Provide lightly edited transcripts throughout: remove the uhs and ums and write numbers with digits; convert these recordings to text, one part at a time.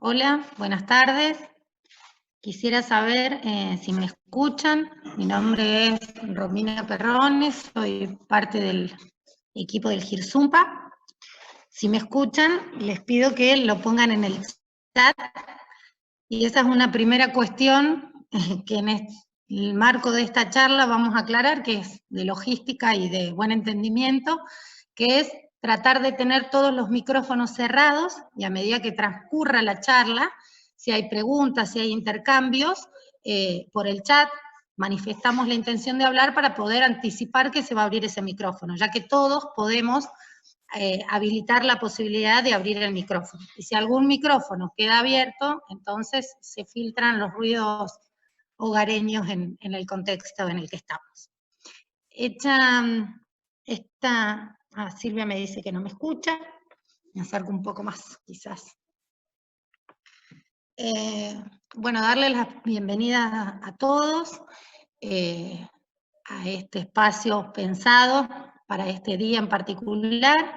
Hola, buenas tardes. Quisiera saber si me escuchan. Mi nombre es Romina Perrones, soy parte del equipo del GIRSUMPA. Si me escuchan, les pido que lo pongan en el chat. Y esa es una primera cuestión que en el marco de esta charla vamos a aclarar, que es de logística y de buen entendimiento, que es tratar de tener todos los micrófonos cerrados y a medida que transcurra la charla, si hay preguntas, si hay intercambios, por el chat manifestamos la intención de hablar para poder anticipar que se va a abrir ese micrófono, ya que todos podemos habilitar la posibilidad de abrir el micrófono. Y si algún micrófono queda abierto, entonces se filtran los ruidos hogareños en el contexto en el que estamos. Hecha esta... Silvia me dice que no me escucha. Me acerco un poco más, quizás. Bueno, darle la bienvenida a todos a este espacio pensado para este día en particular.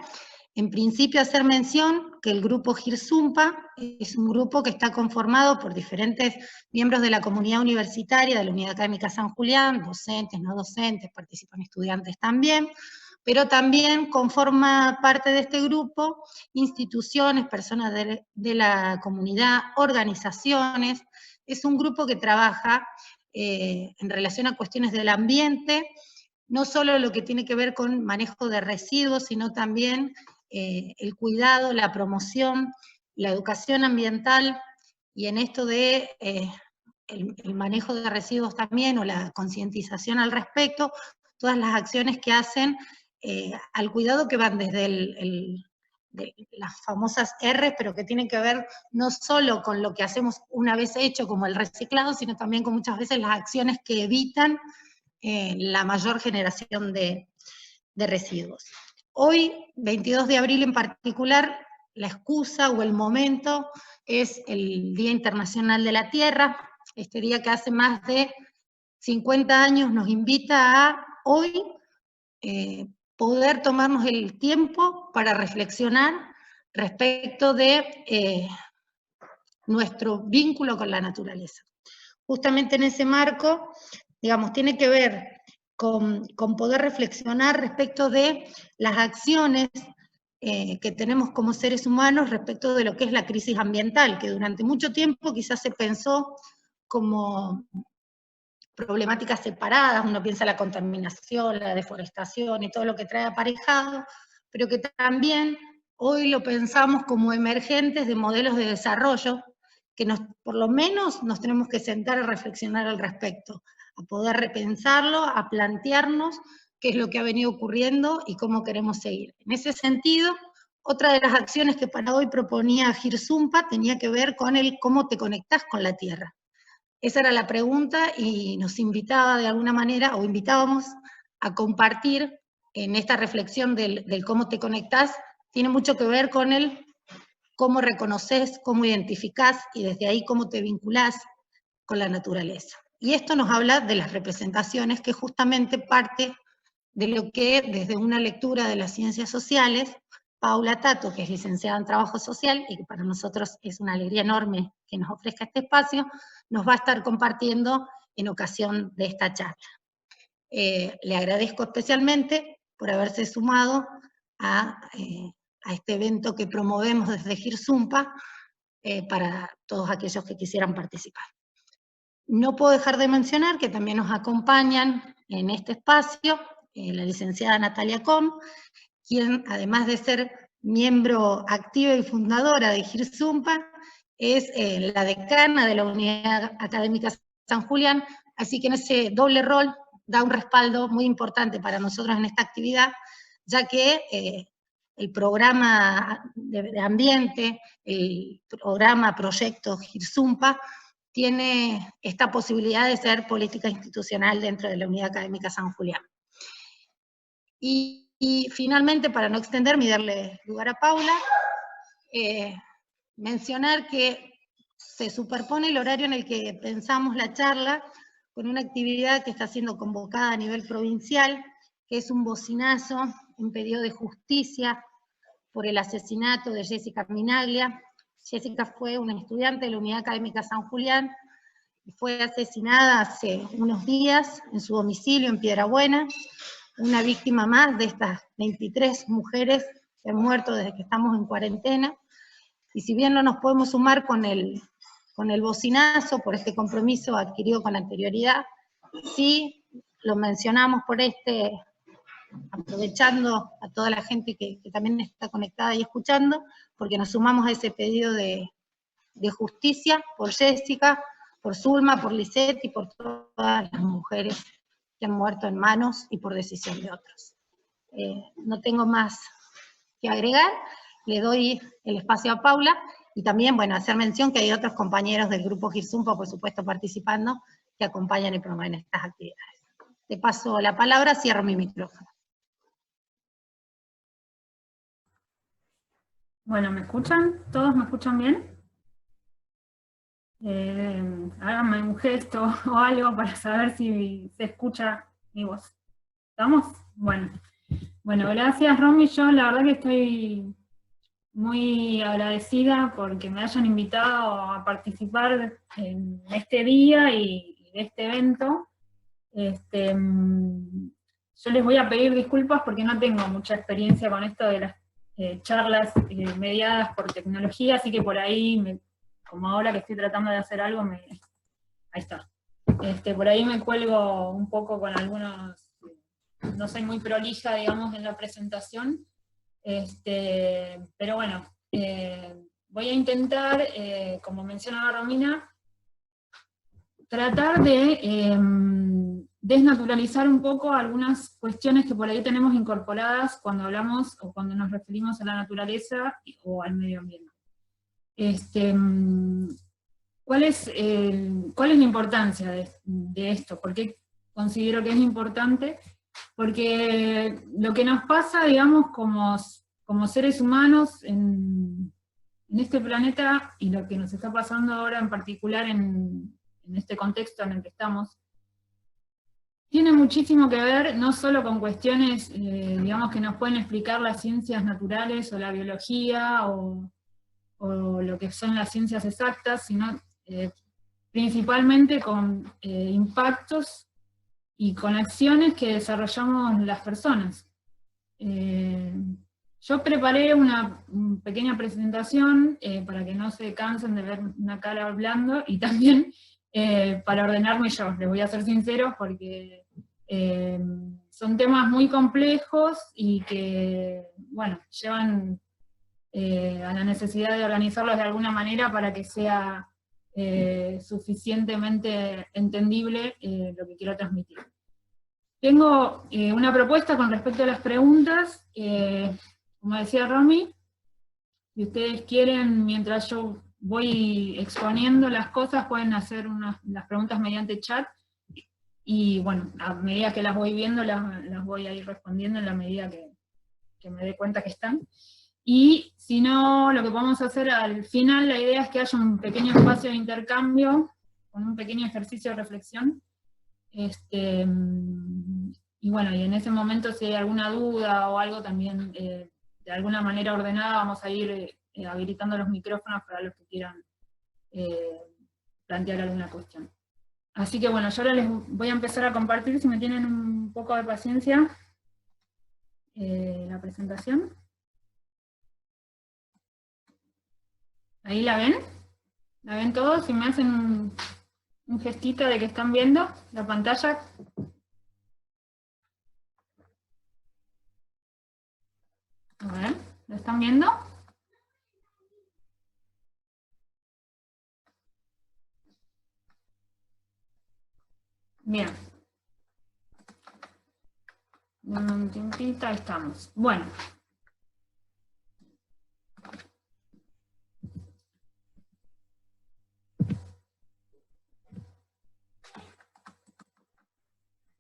En principio, hacer mención que el grupo GIRSUMPA es un grupo que está conformado por diferentes miembros de la comunidad universitaria de la Unidad Académica San Julián, docentes, no docentes, participan estudiantes también, pero también conforma parte de este grupo instituciones, personas de la comunidad, organizaciones. Es un grupo que trabaja en relación a cuestiones del ambiente, no solo lo que tiene que ver con manejo de residuos, sino también el cuidado, la promoción, la educación ambiental, y en esto de el manejo de residuos también, o la concientización al respecto, todas las acciones que hacen al cuidado, que van desde de las famosas R, pero que tienen que ver no solo con lo que hacemos una vez hecho, como el reciclado, sino también con muchas veces las acciones que evitan la mayor generación de residuos. Hoy, 22 de abril en particular, la excusa o el momento es el Día Internacional de la Tierra, este día que hace más de 50 años nos invita a hoy poder tomarnos el tiempo para reflexionar respecto de nuestro vínculo con la naturaleza. Justamente en ese marco, digamos, tiene que ver con poder reflexionar respecto de las acciones que tenemos como seres humanos respecto de lo que es la crisis ambiental, que durante mucho tiempo quizás se pensó como problemáticas separadas, uno piensa la contaminación, la deforestación y todo lo que trae aparejado, pero que también hoy lo pensamos como emergentes de modelos de desarrollo, que por lo menos nos tenemos que sentar a reflexionar al respecto, a poder repensarlo, a plantearnos qué es lo que ha venido ocurriendo y cómo queremos seguir. En ese sentido, otra de las acciones que para hoy proponía GIRSUMPA tenía que ver con el cómo te conectás con la tierra. Esa era la pregunta y nos invitaba de alguna manera, o invitábamos a compartir en esta reflexión del cómo te conectás, tiene mucho que ver con el cómo reconoces, cómo identificás y desde ahí cómo te vinculás con la naturaleza. Y esto nos habla de las representaciones, que justamente parte de lo que desde una lectura de las ciencias sociales, Paula Tato, que es licenciada en Trabajo Social, y que para nosotros es una alegría enorme que nos ofrezca este espacio, nos va a estar compartiendo en ocasión de esta charla. Le agradezco especialmente por haberse sumado a este evento que promovemos desde GIRSUMPA para todos aquellos que quisieran participar. No puedo dejar de mencionar que también nos acompañan en este espacio la licenciada Natalia Com, quien además de ser miembro activa y fundadora de GIRSUMPA, es la decana de la Unidad Académica San Julián, así que en ese doble rol da un respaldo muy importante para nosotros en esta actividad, ya que el programa de ambiente, el programa Proyecto GIRSUMPA, tiene esta posibilidad de ser política institucional dentro de la Unidad Académica San Julián. Y finalmente, para no extenderme y darle lugar a Paula, mencionar que se superpone el horario en el que pensamos la charla con una actividad que está siendo convocada a nivel provincial, que es un bocinazo, un pedido de justicia por el asesinato de Jessica Minaglia. Jessica fue una estudiante de la Unidad Académica San Julián, y fue asesinada hace unos días en su domicilio en Piedrabuena, una víctima más de estas 23 mujeres que han muerto desde que estamos en cuarentena, y si bien no nos podemos sumar con el bocinazo por este compromiso adquirido con anterioridad, sí lo mencionamos por aprovechando a toda la gente que también está conectada y escuchando, porque nos sumamos a ese pedido de justicia por Jessica, por Zulma, por Lisette y por todas las mujeres que han muerto en manos y por decisión de otros. No tengo más que agregar, le doy el espacio a Paula, y también, bueno, hacer mención que hay otros compañeros del grupo Girzumpa, por supuesto, participando, que acompañan y promueven estas actividades. Te paso la palabra, cierro mi micrófono. Bueno, ¿me escuchan? ¿Todos me escuchan bien? Háganme un gesto o algo para saber si se escucha mi voz. ¿Estamos? Bueno, gracias Romy. Yo la verdad que estoy muy agradecida porque me hayan invitado a participar en este día y de este evento. Yo les voy a pedir disculpas porque no tengo mucha experiencia con esto de las charlas mediadas por tecnología, así que por ahí, como ahora que estoy tratando de hacer algo, ahí está. Por ahí me cuelgo un poco con algunos, no soy muy prolija, digamos, en la presentación, pero bueno, voy a intentar, como mencionaba Romina, tratar de desnaturalizar un poco algunas cuestiones que por ahí tenemos incorporadas cuando hablamos o cuando nos referimos a la naturaleza o al medio ambiente. ¿Cuál es la importancia de esto? ¿Por qué considero que es importante? Porque lo que nos pasa, digamos, como seres humanos en este planeta, y lo que nos está pasando ahora en particular en este contexto en el que estamos, tiene muchísimo que ver no solo con cuestiones, digamos, que nos pueden explicar las ciencias naturales o la biología o lo que son las ciencias exactas, sino principalmente con impactos y con acciones que desarrollamos las personas. Yo preparé una pequeña presentación para que no se cansen de ver una cara hablando, y también para ordenarme yo, les voy a ser sinceros, porque son temas muy complejos y que, bueno, llevan a la necesidad de organizarlos de alguna manera para que sea suficientemente entendible lo que quiero transmitir. Tengo una propuesta con respecto a las preguntas, como decía Romy, si ustedes quieren, mientras yo voy exponiendo las cosas, pueden hacer las preguntas mediante chat, y bueno, a medida que las voy viendo, las voy a ir respondiendo en la medida que me dé cuenta que están. Y si no, lo que podemos hacer al final, la idea es que haya un pequeño espacio de intercambio, con un pequeño ejercicio de reflexión, y bueno, y en ese momento si hay alguna duda o algo también, de alguna manera ordenada, vamos a ir habilitando los micrófonos para los que quieran plantear alguna cuestión. Así que bueno, yo ahora les voy a empezar a compartir, si me tienen un poco de paciencia, la presentación. ¿Ahí la ven? ¿La ven todos? Si me hacen un gestito de que están viendo la pantalla. A ver, ¿lo están viendo? Bien. Un tiempito, ahí estamos. Bueno.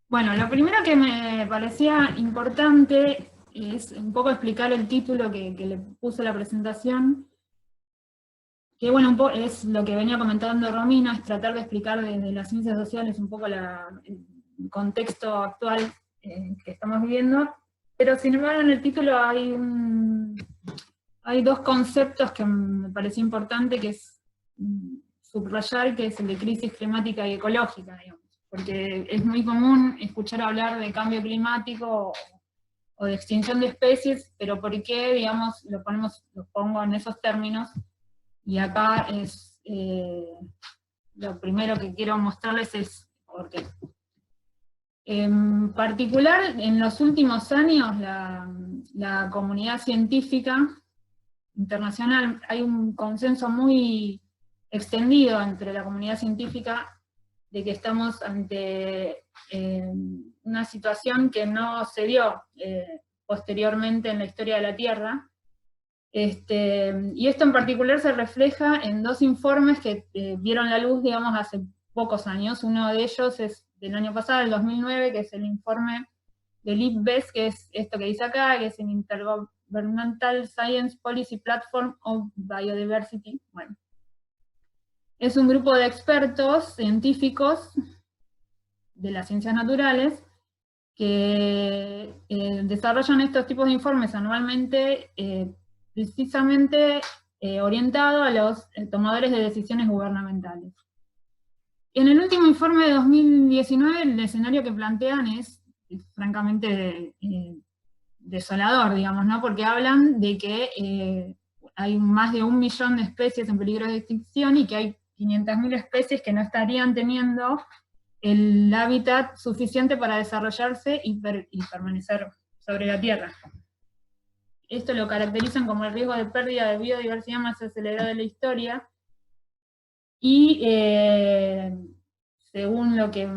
Bueno, lo primero que me parecía importante es un poco explicar el título que le puse a la presentación, que bueno, es lo que venía comentando Romina, es tratar de explicar desde las ciencias sociales un poco el contexto actual que estamos viviendo, pero sin embargo en el título hay hay dos conceptos que me parece importante, que es subrayar, que es el de crisis climática y ecológica, digamos, porque es muy común escuchar hablar de cambio climático o de extinción de especies, pero ¿por qué, digamos, lo pongo en esos términos? Y acá es, lo primero que quiero mostrarles es por qué. En particular, en los últimos años, la comunidad científica internacional, hay un consenso muy extendido entre la comunidad científica de que estamos ante una situación que no se dio posteriormente en la historia de la Tierra. Y esto en particular se refleja en dos informes que vieron la luz, digamos, hace pocos años. Uno de ellos es del año pasado, el 2009, que es el informe del IPBES, que es esto que dice acá, que es el Intergovernmental Science Policy Platform of Biodiversity. Bueno, es un grupo de expertos científicos de las ciencias naturales que desarrollan estos tipos de informes anualmente, precisamente orientado a los tomadores de decisiones gubernamentales. En el último informe de 2019, el escenario que plantean es francamente desolador, digamos, ¿no? Porque hablan de que hay más de 1 millón de especies en peligro de extinción y que hay 500.000 especies que no estarían teniendo el hábitat suficiente para desarrollarse y permanecer sobre la Tierra. Esto lo caracterizan como el riesgo de pérdida de biodiversidad más acelerado de la historia, y según lo que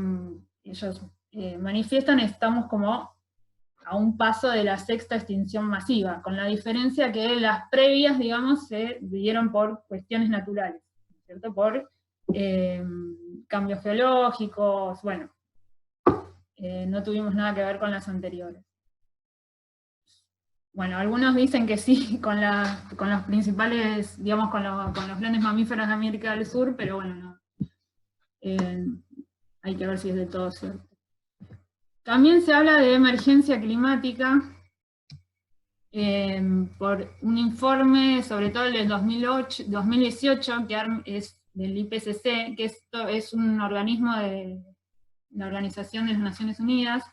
ellos manifiestan, estamos como a un paso de la 6ª extinción masiva, con la diferencia que las previas, digamos, se dieron por cuestiones naturales, ¿cierto? Por cambios geológicos, bueno, no tuvimos nada que ver con las anteriores. Bueno, algunos dicen que sí, con los principales, digamos, con los grandes mamíferos de América del Sur, pero bueno, no. Hay que ver si es de todo cierto. También se habla de emergencia climática, por un informe, sobre todo el del 2018, que es del IPCC, que esto es un organismo de la Organización de las Naciones Unidas.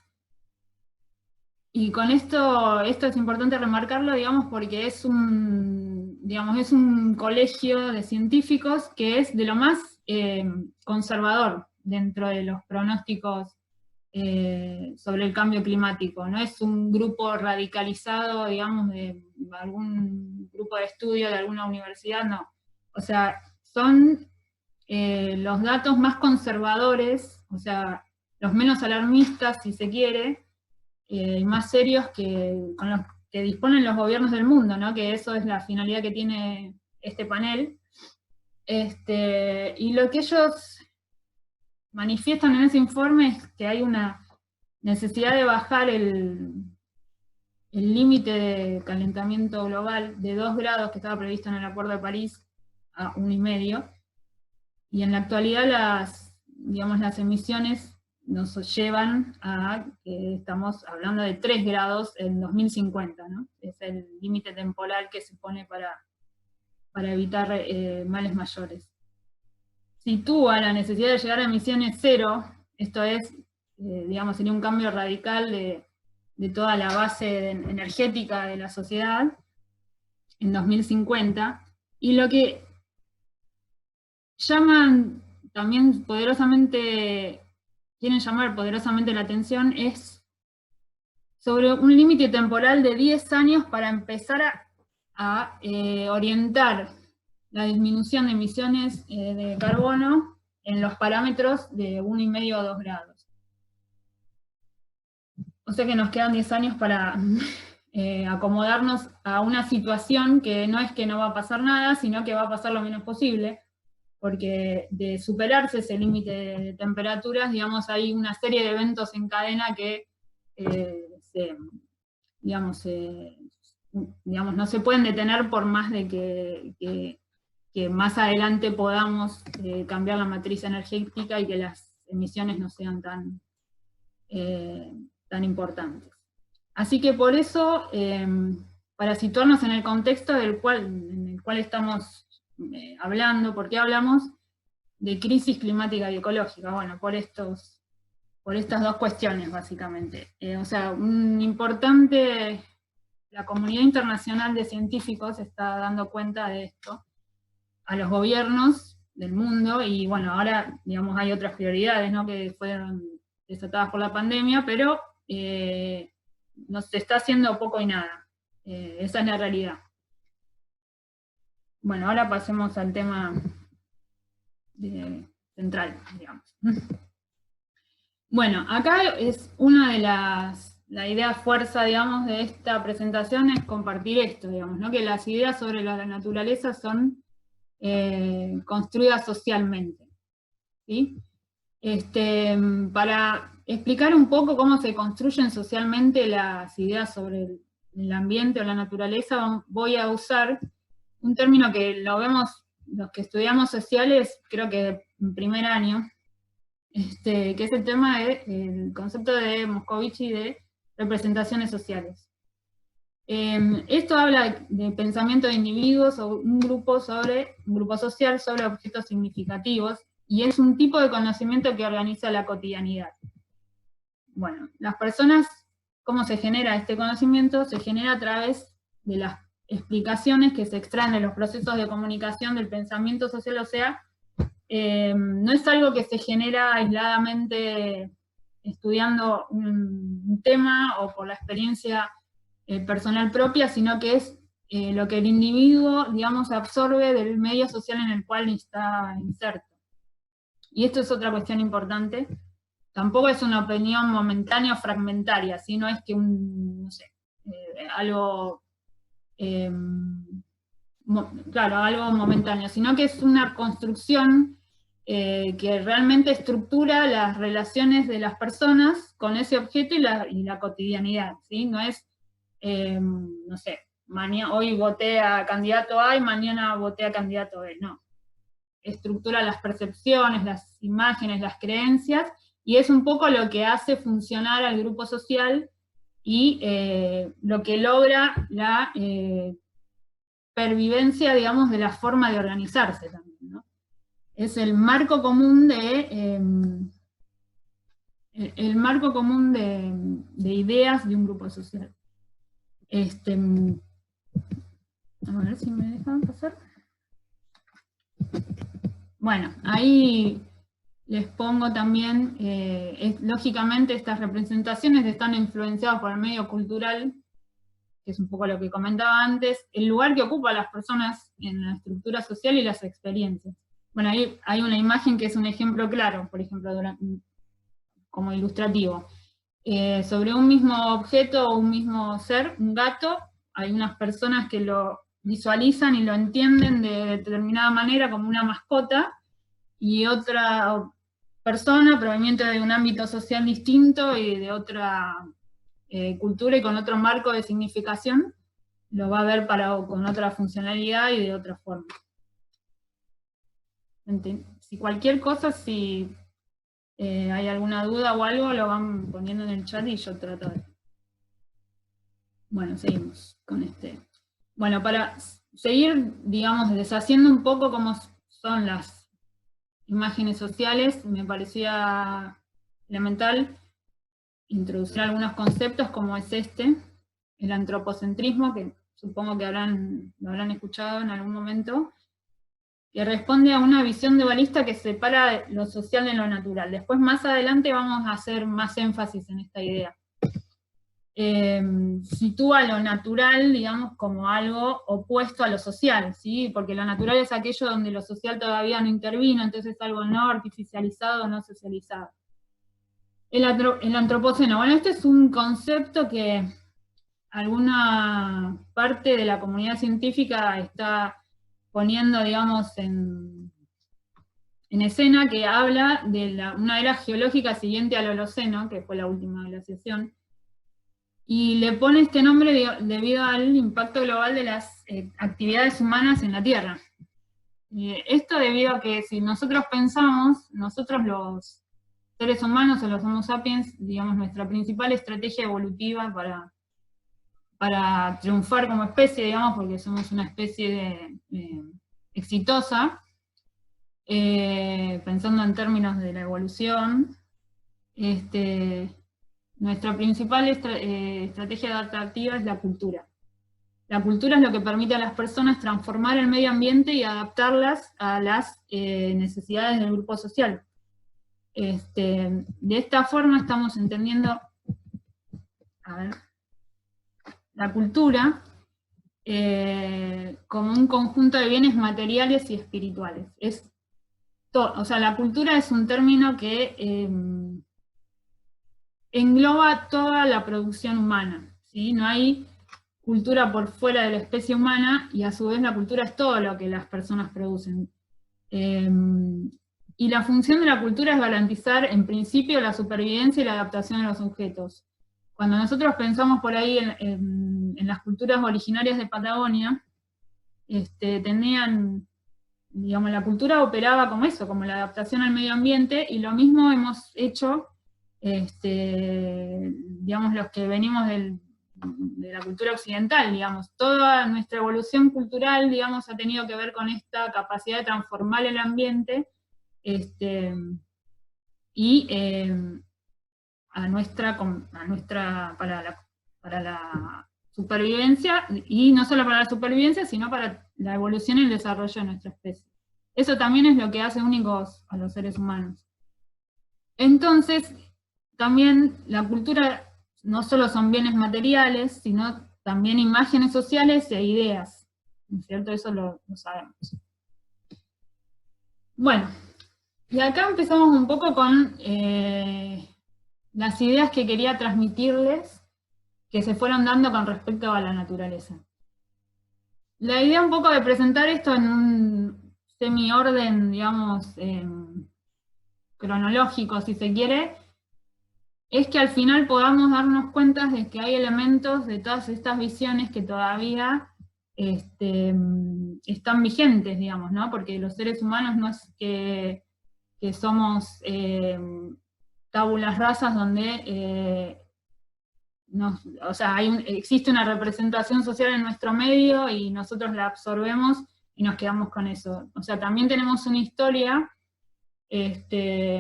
Y con esto es importante remarcarlo, digamos, porque es un colegio de científicos que es de lo más conservador dentro de los pronósticos sobre el cambio climático. No es un grupo radicalizado, digamos, de algún grupo de estudio de alguna universidad, no. O sea, son los datos más conservadores, o sea, los menos alarmistas, si se quiere, y más serios con los que disponen los gobiernos del mundo, ¿no? Que eso es la finalidad que tiene este panel. Y lo que ellos manifiestan en ese informe es que hay una necesidad de bajar el límite de calentamiento global de 2 grados que estaba previsto en el Acuerdo de París a 1,5, y en la actualidad las emisiones nos llevan a que estamos hablando de 3 grados en 2050, ¿no? Es el límite temporal que se pone para evitar males mayores. Sitúa la necesidad de llegar a emisiones cero, esto es, digamos, sería un cambio radical de toda la base energética de la sociedad en 2050, y lo que quieren llamar poderosamente la atención es sobre un límite temporal de 10 años para empezar a orientar la disminución de emisiones de carbono en los parámetros de 1,5 o 2 grados. O sea que nos quedan 10 años para acomodarnos a una situación que no es que no va a pasar nada, sino que va a pasar lo menos posible, porque de superarse ese límite de temperaturas, digamos, hay una serie de eventos en cadena que no se pueden detener por más de que más adelante podamos cambiar la matriz energética y que las emisiones no sean tan importantes. Así que por eso para situarnos en el contexto en el cual estamos hablando. ¿Por qué hablamos de crisis climática y ecológica? Bueno, por estas dos cuestiones, básicamente. O sea, la comunidad internacional de científicos está dando cuenta de esto a los gobiernos del mundo, y bueno, ahora, digamos, hay otras prioridades, ¿no?, que fueron desatadas por la pandemia, pero no se está haciendo poco y nada. Esa es la realidad. Bueno, ahora pasemos al tema central, digamos. Bueno, acá es una de la idea fuerza, digamos, de esta presentación es compartir esto, digamos, ¿no?, que las ideas sobre la naturaleza son construidas socialmente, ¿sí? Para explicar un poco cómo se construyen socialmente las ideas sobre el ambiente o la naturaleza, voy a usar un término que lo vemos los que estudiamos sociales, creo que en primer año, que es el tema del concepto de Moscovici de representaciones sociales. Esto habla de pensamiento de individuos o un grupo social sobre objetos significativos, y es un tipo de conocimiento que organiza la cotidianidad. Bueno, las personas, ¿cómo se genera este conocimiento? Se genera a través de las explicaciones que se extraen de los procesos de comunicación del pensamiento social, o sea, no es algo que se genera aisladamente estudiando un tema o por la experiencia personal propia, sino que es lo que el individuo, digamos, absorbe del medio social en el cual está inserto. Y esto es otra cuestión importante. Tampoco es una opinión momentánea o fragmentaria, sino es que algo momentáneo, sino que es una construcción que realmente estructura las relaciones de las personas con ese objeto y la cotidianidad, ¿sí? No es, hoy voté a candidato A y mañana voté a candidato B, no. Estructura las percepciones, las imágenes, las creencias, y es un poco lo que hace funcionar al grupo social y lo que logra la pervivencia, digamos, de la forma de organizarse también, ¿no? Es el marco común de ideas de un grupo social. A ver si me dejan pasar. Bueno, ahí les pongo también, lógicamente estas representaciones están influenciadas por el medio cultural, que es un poco lo que comentaba antes, el lugar que ocupan las personas en la estructura social y las experiencias. Bueno, ahí hay una imagen que es un ejemplo claro, por ejemplo, como ilustrativo. Sobre un mismo objeto o un mismo ser, un gato, hay unas personas que lo visualizan y lo entienden de determinada manera como una mascota, y otra persona proveniente de un ámbito social distinto y de otra cultura y con otro marco de significación, lo va a ver con otra funcionalidad y de otra forma. Si cualquier cosa, si hay alguna duda o algo, lo van poniendo en el chat y yo trato de... Bueno, seguimos con este. Bueno, para seguir, digamos, deshaciendo un poco cómo son las imágenes sociales, me parecía elemental introducir algunos conceptos como es el antropocentrismo, que supongo que lo habrán escuchado en algún momento, que responde a una visión dualista que separa lo social de lo natural. Después, más adelante, vamos a hacer más énfasis en esta idea. Sitúa lo natural, digamos, como algo opuesto a lo social, ¿sí? Porque lo natural es aquello donde lo social todavía no intervino, entonces es algo no artificializado, no socializado. El antropoceno, bueno, este es un concepto que alguna parte de la comunidad científica está poniendo, digamos, en escena, que habla de una era geológica siguiente al Holoceno, que fue la última glaciación, y le pone este nombre debido al impacto global de las actividades humanas en la Tierra. Esto debido a que si nosotros pensamos, nosotros los seres humanos o los Homo sapiens, digamos, nuestra principal estrategia evolutiva para para triunfar como especie, digamos, porque somos una especie exitosa, pensando en términos de la evolución, nuestra principal estrategia adaptativa es la cultura. La cultura es lo que permite a las personas transformar el medio ambiente y adaptarlas a las necesidades del grupo social. De esta forma estamos entendiendo, la cultura como un conjunto de bienes materiales y espirituales. O sea, la cultura es un término que engloba toda la producción humana, ¿sí? No hay cultura por fuera de la especie humana, y a su vez la cultura es todo lo que las personas producen. Y la función de la cultura es garantizar, en principio, la supervivencia y la adaptación de los objetos. Cuando nosotros pensamos por ahí en las culturas originarias de Patagonia, tenían, digamos, la cultura operaba como eso, como la adaptación al medio ambiente, y lo mismo hemos hecho, digamos, los que venimos de la cultura occidental, digamos. Toda nuestra evolución cultural, digamos, ha tenido que ver con esta capacidad de transformar el ambiente, para la supervivencia, y no solo para la supervivencia, sino para la evolución y el desarrollo de nuestra especie. Eso también es lo que hace únicos a los seres humanos. Entonces, también la cultura no solo son bienes materiales, sino también imágenes sociales e ideas, ¿no es cierto? Eso lo sabemos. Bueno, y acá empezamos un poco con las ideas que quería transmitirles, que se fueron dando con respecto a la naturaleza. La idea un poco de presentar esto en un semi-orden, digamos, cronológico, si se quiere, es que al final podamos darnos cuenta de que hay elementos de todas estas visiones que todavía están vigentes, digamos, ¿no? Porque los seres humanos no es que somos tábulas rasas donde o sea, existe una representación social en nuestro medio y nosotros la absorbemos y nos quedamos con eso. O sea, también tenemos una historia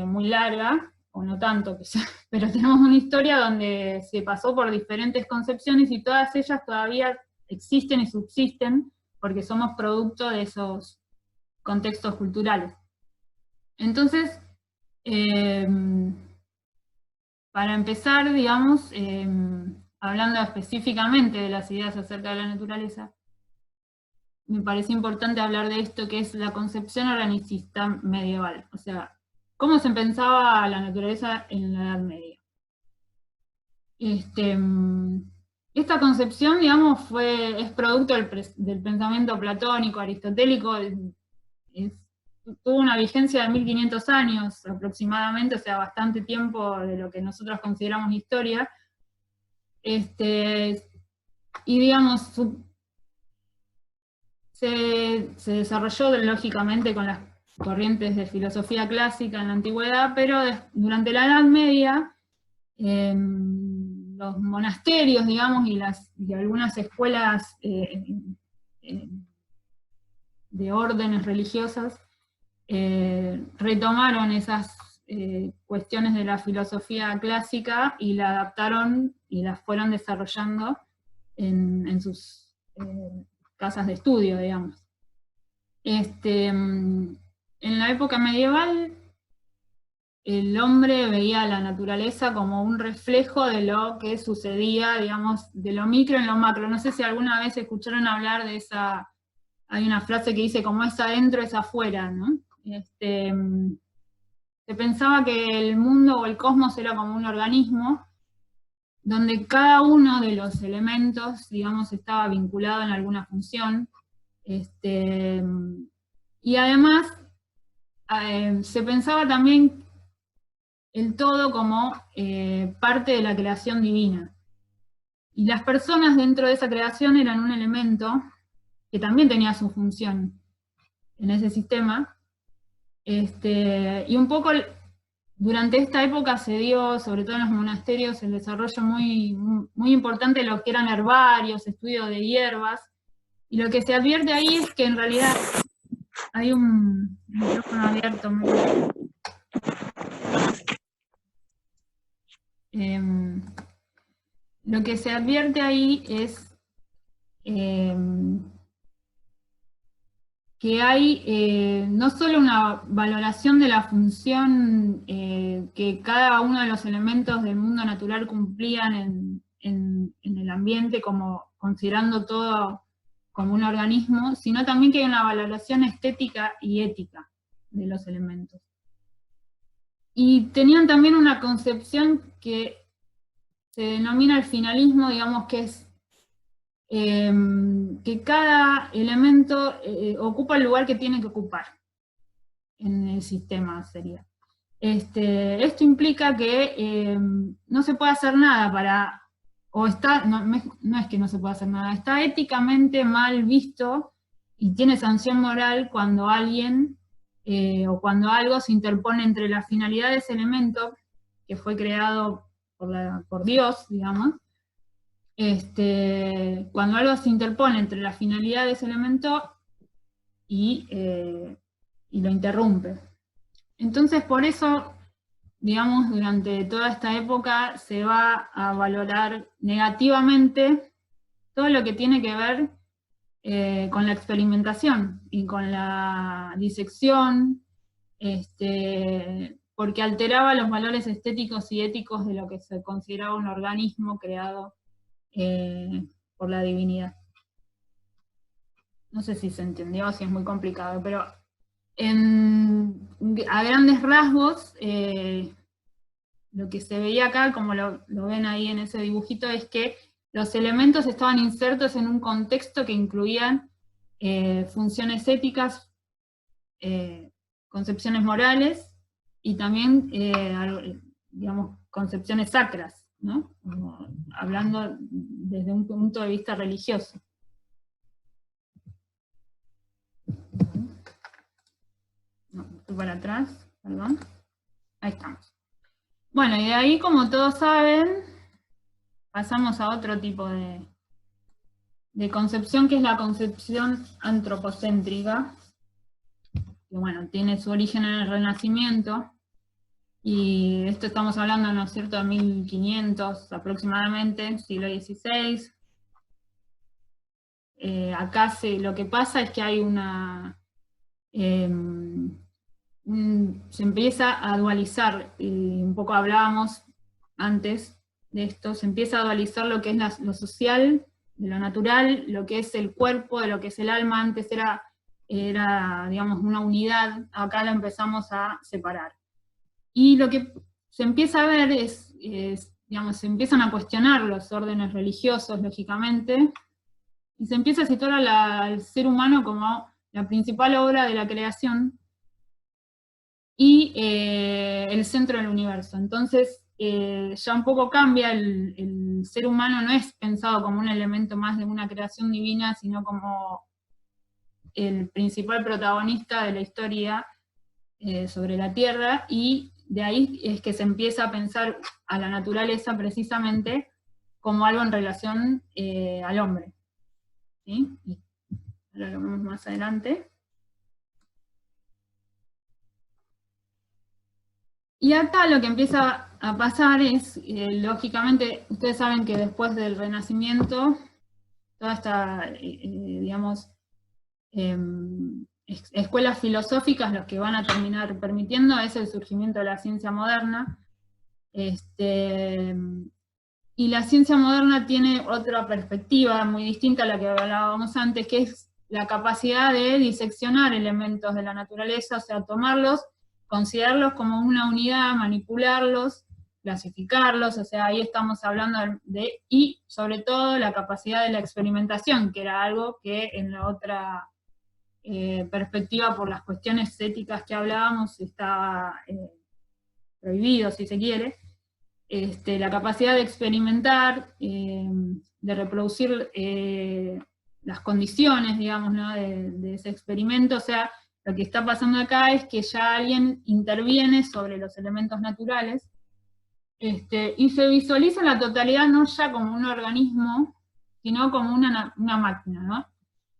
muy larga, o no tanto quizás, pero tenemos una historia donde se pasó por diferentes concepciones y todas ellas todavía existen y subsisten porque somos producto de esos contextos culturales. Entonces, para empezar, digamos, hablando específicamente de las ideas acerca de la naturaleza, me parece importante hablar de esto que es la concepción organicista medieval. O sea, ¿cómo se pensaba la naturaleza en la Edad Media? Esta concepción, digamos, es producto del pensamiento platónico, aristotélico, tuvo una vigencia de 1500 años aproximadamente, o sea, bastante tiempo de lo que nosotros consideramos historia. Y digamos, se desarrolló lógicamente con las corrientes de filosofía clásica en la antigüedad, pero durante la Edad Media, los monasterios, digamos, y algunas escuelas de órdenes religiosas retomaron esas cuestiones de la filosofía clásica y la adaptaron y las fueron desarrollando en sus casas de estudio, digamos. En la época medieval, el hombre veía a la naturaleza como un reflejo de lo que sucedía, digamos, de lo micro en lo macro. No sé si alguna vez escucharon hablar de esa, hay una frase que dice, como es adentro es afuera, ¿no? Se pensaba que el mundo o el cosmos era como un organismo, donde cada uno de los elementos, digamos, estaba vinculado en alguna función, y además se pensaba también el todo como parte de la creación divina. Y las personas dentro de esa creación eran un elemento que también tenía su función en ese sistema, y un poco durante esta época se dio, sobre todo en los monasterios, el desarrollo muy importante de lo que eran herbarios, estudios de hierbas, y lo que se advierte ahí es que en realidad hay un micrófono abierto. Lo que se advierte ahí es que hay no solo una valoración de la función que cada uno de los elementos del mundo natural cumplían en el ambiente, como considerando todo como un organismo, sino también que hay una valoración estética y ética de los elementos. Y tenían también una concepción que se denomina el finalismo, digamos que es que cada elemento ocupa el lugar que tiene que ocupar en el sistema, sería. Esto implica que no se puede hacer nada para, o está, no es que no se pueda hacer nada, está éticamente mal visto y tiene sanción moral cuando alguien o cuando algo se interpone entre la finalidad de ese elemento, que fue creado por Dios, digamos, cuando algo se interpone entre la finalidad de ese elemento y lo interrumpe. Entonces, por eso, digamos, durante toda esta época se va a valorar negativamente todo lo que tiene que ver con la experimentación y con la disección, porque alteraba los valores estéticos y éticos de lo que se consideraba un organismo creado por la divinidad. No sé si se entendió, si es muy complicado, pero a grandes rasgos, lo que se veía acá, como lo ven ahí en ese dibujito, es que los elementos estaban insertos en un contexto que incluían funciones éticas, concepciones morales, y también, digamos, concepciones sacras, ¿no? Hablando desde un punto de vista religioso. No, estoy para atrás, perdón. Ahí estamos. Bueno, y de ahí, como todos saben, pasamos a otro tipo de concepción, que es la concepción antropocéntrica, que bueno, tiene su origen en el Renacimiento, y esto estamos hablando, ¿no es cierto?, de 1500 aproximadamente, siglo XVI. Acá lo que pasa es que hay se empieza a dualizar, y un poco hablábamos antes de esto, se empieza a dualizar lo que es lo social, de lo natural, lo que es el cuerpo, de lo que es el alma. Antes era digamos, una unidad, acá la empezamos a separar. Y lo que se empieza a ver es digamos, se empiezan a cuestionar los órdenes religiosos, lógicamente, y se empieza a situar al ser humano como la principal obra de la creación y el centro del universo. Entonces, ya un poco cambia, el ser humano no es pensado como un elemento más de una creación divina, sino como el principal protagonista de la historia sobre la Tierra, y de ahí es que se empieza a pensar a la naturaleza precisamente como algo en relación al hombre. ¿Sí? Y ahora lo vemos más adelante. Y acá lo que empieza a pasar es, lógicamente, ustedes saben que después del Renacimiento, toda esta, digamos, escuelas filosóficas, los que van a terminar permitiendo es el surgimiento de la ciencia moderna. Y la ciencia moderna tiene otra perspectiva muy distinta a la que hablábamos antes, que es la capacidad de diseccionar elementos de la naturaleza, o sea, tomarlos, considerarlos como una unidad, manipularlos, clasificarlos, o sea, ahí estamos hablando y sobre todo la capacidad de la experimentación, que era algo que en la otra perspectiva, por las cuestiones éticas que hablábamos, estaba prohibido, si se quiere. La capacidad de experimentar, de reproducir las condiciones, digamos, ¿no?, de ese experimento, o sea, Lo que está pasando acá es que ya alguien interviene sobre los elementos naturales, y se visualiza la totalidad no ya como un organismo, sino como una máquina, ¿no?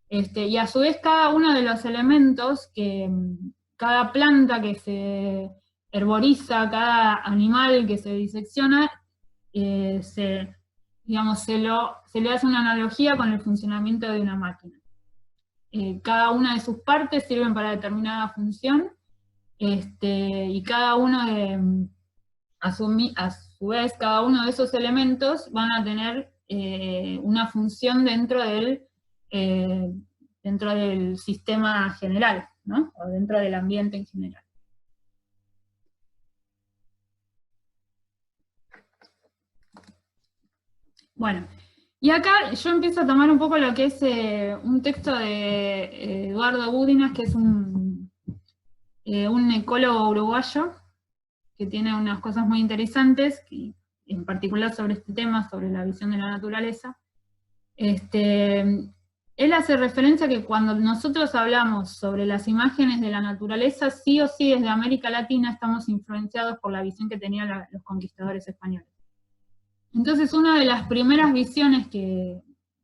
Y a su vez cada uno de los elementos, cada planta que se herboriza, cada animal que se disecciona, digamos, se le hace una analogía con el funcionamiento de una máquina. Cada una de sus partes sirven para determinada función, y cada uno a su vez, cada uno de esos elementos van a tener una función dentro del sistema general, ¿no? O dentro del ambiente en general. Bueno, y acá yo empiezo a tomar un poco lo que es un texto de Eduardo Budinas, que es un ecólogo uruguayo, que tiene unas cosas muy interesantes, en particular sobre este tema, sobre la visión de la naturaleza. Él hace referencia a que cuando nosotros hablamos sobre las imágenes de la naturaleza, sí o sí desde América Latina estamos influenciados por la visión que tenían los conquistadores españoles. Entonces una de las primeras visiones que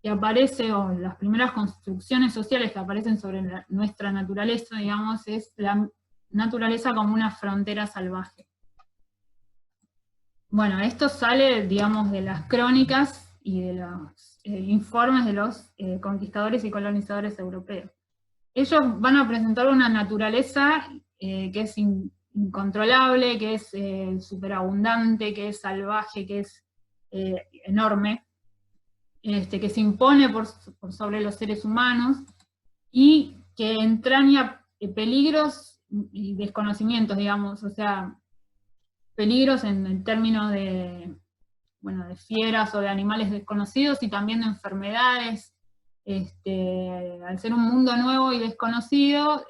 aparece, o las primeras construcciones sociales que aparecen sobre nuestra naturaleza, digamos, es la naturaleza como una frontera salvaje. Bueno, esto sale, digamos, de las crónicas y de los informes de los conquistadores y colonizadores europeos. Ellos van a presentar una naturaleza que es incontrolable, que es superabundante, que es salvaje, que es enorme, que se impone por sobre los seres humanos, y que entraña peligros y desconocimientos, digamos, o sea, peligros en términos de fieras o de animales desconocidos, y también de enfermedades. Al ser un mundo nuevo y desconocido,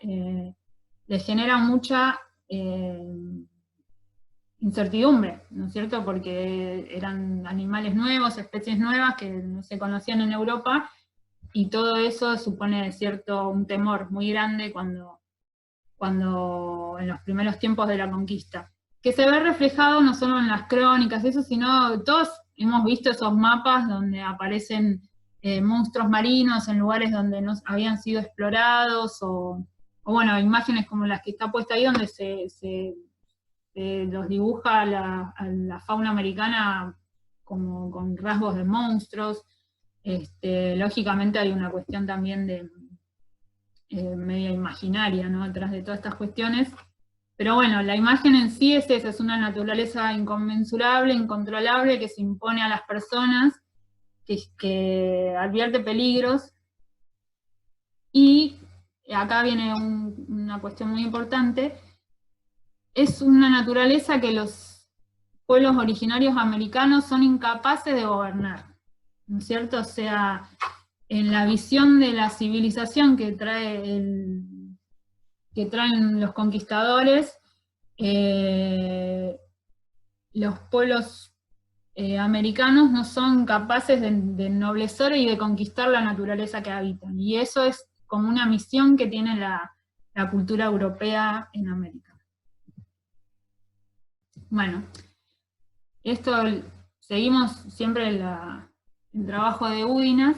les genera mucha incertidumbre, ¿no es cierto? Porque eran animales nuevos, especies nuevas que no se conocían en Europa, y todo eso supone un temor muy grande cuando en los primeros tiempos de la conquista, que se ve reflejado no solo en las crónicas, eso, sino todos hemos visto esos mapas donde aparecen monstruos marinos en lugares donde no habían sido explorados, o bueno, imágenes como las que está puesta ahí, donde se los dibuja a la fauna americana como con rasgos de monstruos. Lógicamente hay una cuestión también de media imaginaria, ¿no?, detrás de todas estas cuestiones. Pero bueno, la imagen en sí es esa, es una naturaleza inconmensurable, incontrolable, que se impone a las personas, que advierte peligros. Y acá viene una cuestión muy importante: es una naturaleza que los pueblos originarios americanos son incapaces de gobernar, ¿no es cierto? O sea, en la visión de la civilización que traen los conquistadores, los pueblos americanos no son capaces de ennoblecer y de conquistar la naturaleza que habitan, y eso es como una misión que tiene la cultura europea en América. Bueno, esto seguimos siempre el trabajo de Budinas.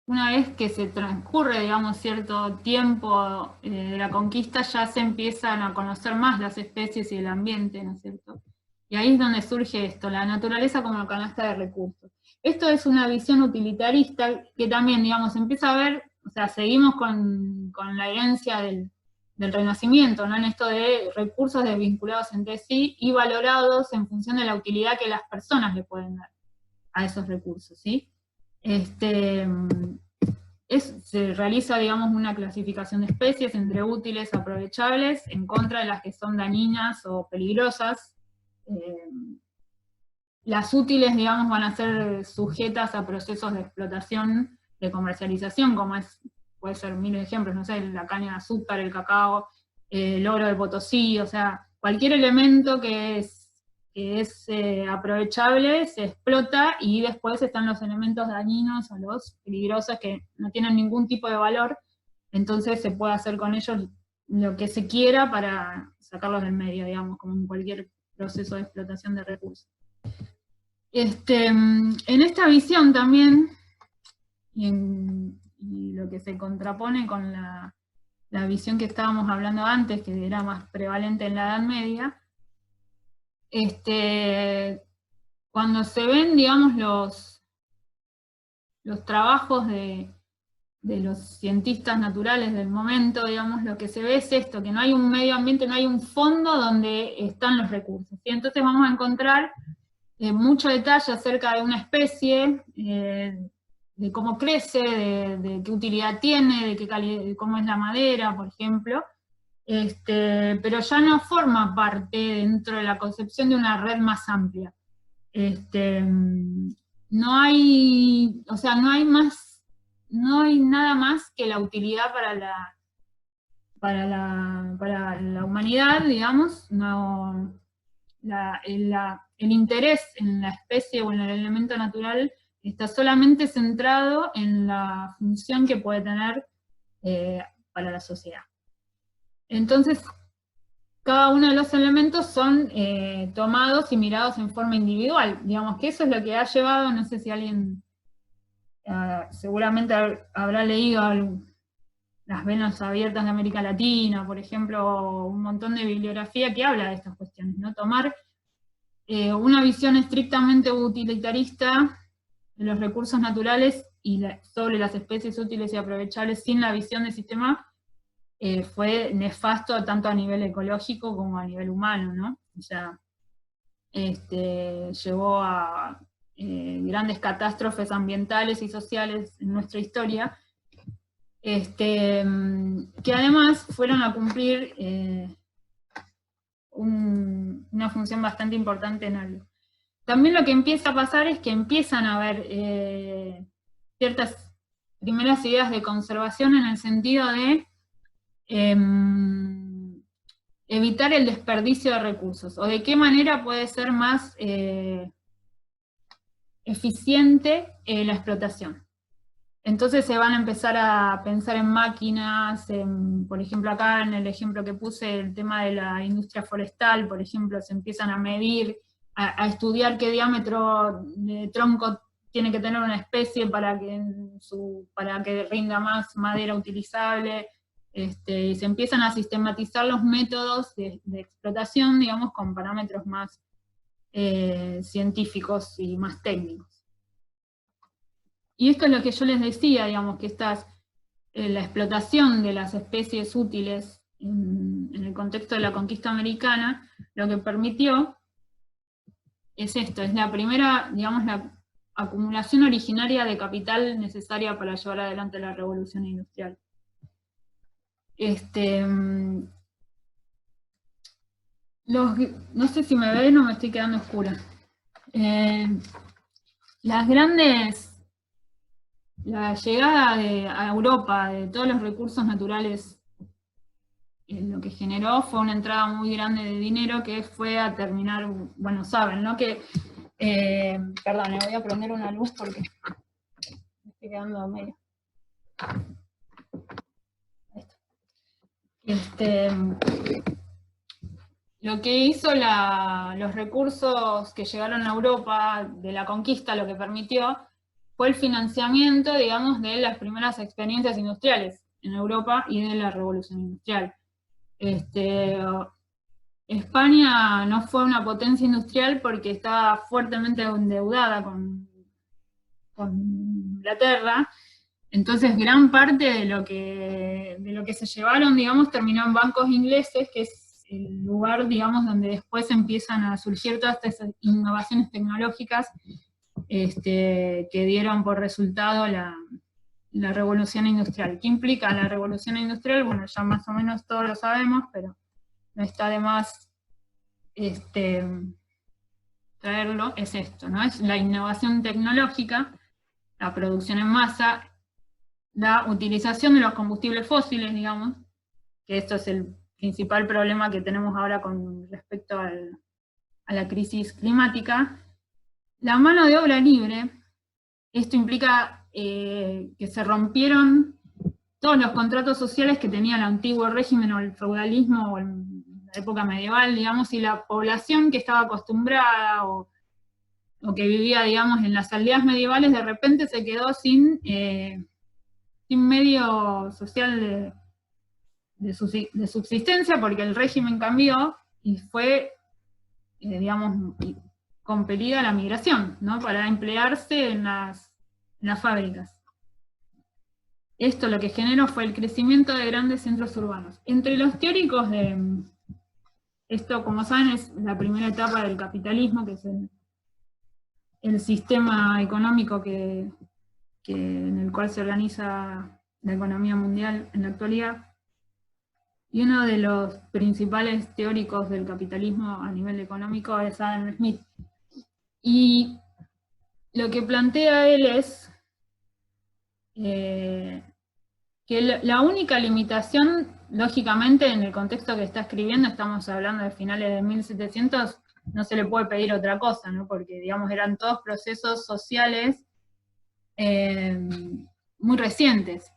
Una vez que se transcurre, digamos, cierto tiempo de la conquista, ya se empiezan a conocer más las especies y el ambiente, ¿no es cierto? Y ahí es donde surge esto, la naturaleza como canasta de recursos. Esto es una visión utilitarista que también, digamos, empieza a ver, o sea, seguimos con la herencia del Renacimiento, ¿no?, en esto de recursos desvinculados entre sí y valorados en función de la utilidad que las personas le pueden dar a esos recursos, ¿sí? Se realiza, digamos, una clasificación de especies entre útiles, aprovechables, en contra de las que son dañinas o peligrosas. Las útiles, digamos, van a ser sujetas a procesos de explotación, de comercialización, como puede ser miles de ejemplos, no sé, la caña de azúcar, el cacao, el oro de Potosí, o sea, cualquier elemento que que es aprovechable, se explota, y después están los elementos dañinos o los peligrosos que no tienen ningún tipo de valor, entonces se puede hacer con ellos lo que se quiera para sacarlos del medio, digamos, como en cualquier proceso de explotación de recursos. En esta visión también, y lo que se contrapone con la visión que estábamos hablando antes, que era más prevalente en la Edad Media, cuando se ven, digamos, los trabajos de los cientistas naturales del momento, digamos, lo que se ve es esto, que no hay un medio ambiente, no hay un fondo donde están los recursos. ¿Sí? Entonces vamos a encontrar mucho detalle acerca de una especie, de cómo crece, de qué utilidad tiene, de cómo es la madera, por ejemplo, pero ya no forma parte dentro de la concepción de una red más amplia. No hay, o sea, no hay nada más que la utilidad para la humanidad, digamos, no, el interés en la especie o en el elemento natural está solamente centrado en la función que puede tener para la sociedad. Entonces, cada uno de los elementos son tomados y mirados en forma individual. Digamos que eso es lo que ha llevado, no sé si alguien seguramente habrá leído Las venas abiertas de América Latina, por ejemplo, un montón de bibliografía que habla de estas cuestiones, ¿no? Tomar una visión estrictamente utilitarista de los recursos naturales y sobre las especies útiles y aprovechables sin la visión del sistema fue nefasto tanto a nivel ecológico como a nivel humano, ¿no? O sea, llevó a grandes catástrofes ambientales y sociales en nuestra historia, que además fueron a cumplir una función bastante importante en algo. También lo que empieza a pasar es que empiezan a haber ciertas primeras ideas de conservación en el sentido de evitar el desperdicio de recursos, o de qué manera puede ser más eficiente la explotación. Entonces se van a empezar a pensar en máquinas, por ejemplo acá en el ejemplo que puse, el tema de la industria forestal, por ejemplo, se empiezan a medir, a estudiar qué diámetro de tronco tiene que tener una especie para que rinda más madera utilizable, y se empiezan a sistematizar los métodos de explotación, digamos, con parámetros más científicos y más técnicos. Y esto es lo que yo les decía, digamos, que la explotación de las especies útiles en el contexto de la conquista americana, lo que permitió es esto, es la primera, digamos, la acumulación originaria de capital necesaria para llevar adelante la revolución industrial. No sé si me ven o me estoy quedando oscura. La llegada a Europa de todos los recursos naturales, lo que generó fue una entrada muy grande de dinero que fue a terminar, bueno, saben, ¿no? Perdón, le voy a prender una luz porque me estoy quedando medio. Lo que hizo los recursos que llegaron a Europa de la conquista, lo que permitió, fue el financiamiento, digamos, de las primeras experiencias industriales en Europa y de la revolución industrial. España no fue una potencia industrial porque estaba fuertemente endeudada con Inglaterra, entonces gran parte de lo que se llevaron, digamos, terminó en bancos ingleses, que es el lugar, digamos, donde después empiezan a surgir todas estas innovaciones tecnológicas que dieron por resultado la revolución industrial. ¿Qué implica la revolución industrial? Bueno, ya más o menos todos lo sabemos, pero no está de más traerlo, es esto, ¿no? Es la innovación tecnológica, la producción en masa, la utilización de los combustibles fósiles, digamos, que esto es el principal problema que tenemos ahora con respecto a la crisis climática, la mano de obra libre, esto implica que se rompieron todos los contratos sociales que tenía el antiguo régimen o el feudalismo o la época medieval, digamos, y la población que estaba acostumbrada o que vivía, digamos, en las aldeas medievales, de repente se quedó sin medio social de subsistencia, porque el régimen cambió y fue, digamos, compelida a la migración, ¿no? Para emplearse en las fábricas. Esto lo que generó fue el crecimiento de grandes centros urbanos. Entre los teóricos de esto, como saben, es la primera etapa del capitalismo, que es el sistema económico en el cual se organiza la economía mundial en la actualidad. Y uno de los principales teóricos del capitalismo a nivel económico es Adam Smith. Y lo que plantea él es que la única limitación, lógicamente en el contexto que está escribiendo, estamos hablando de finales de 1700, no se le puede pedir otra cosa, ¿no? Porque, digamos, eran todos procesos sociales muy recientes.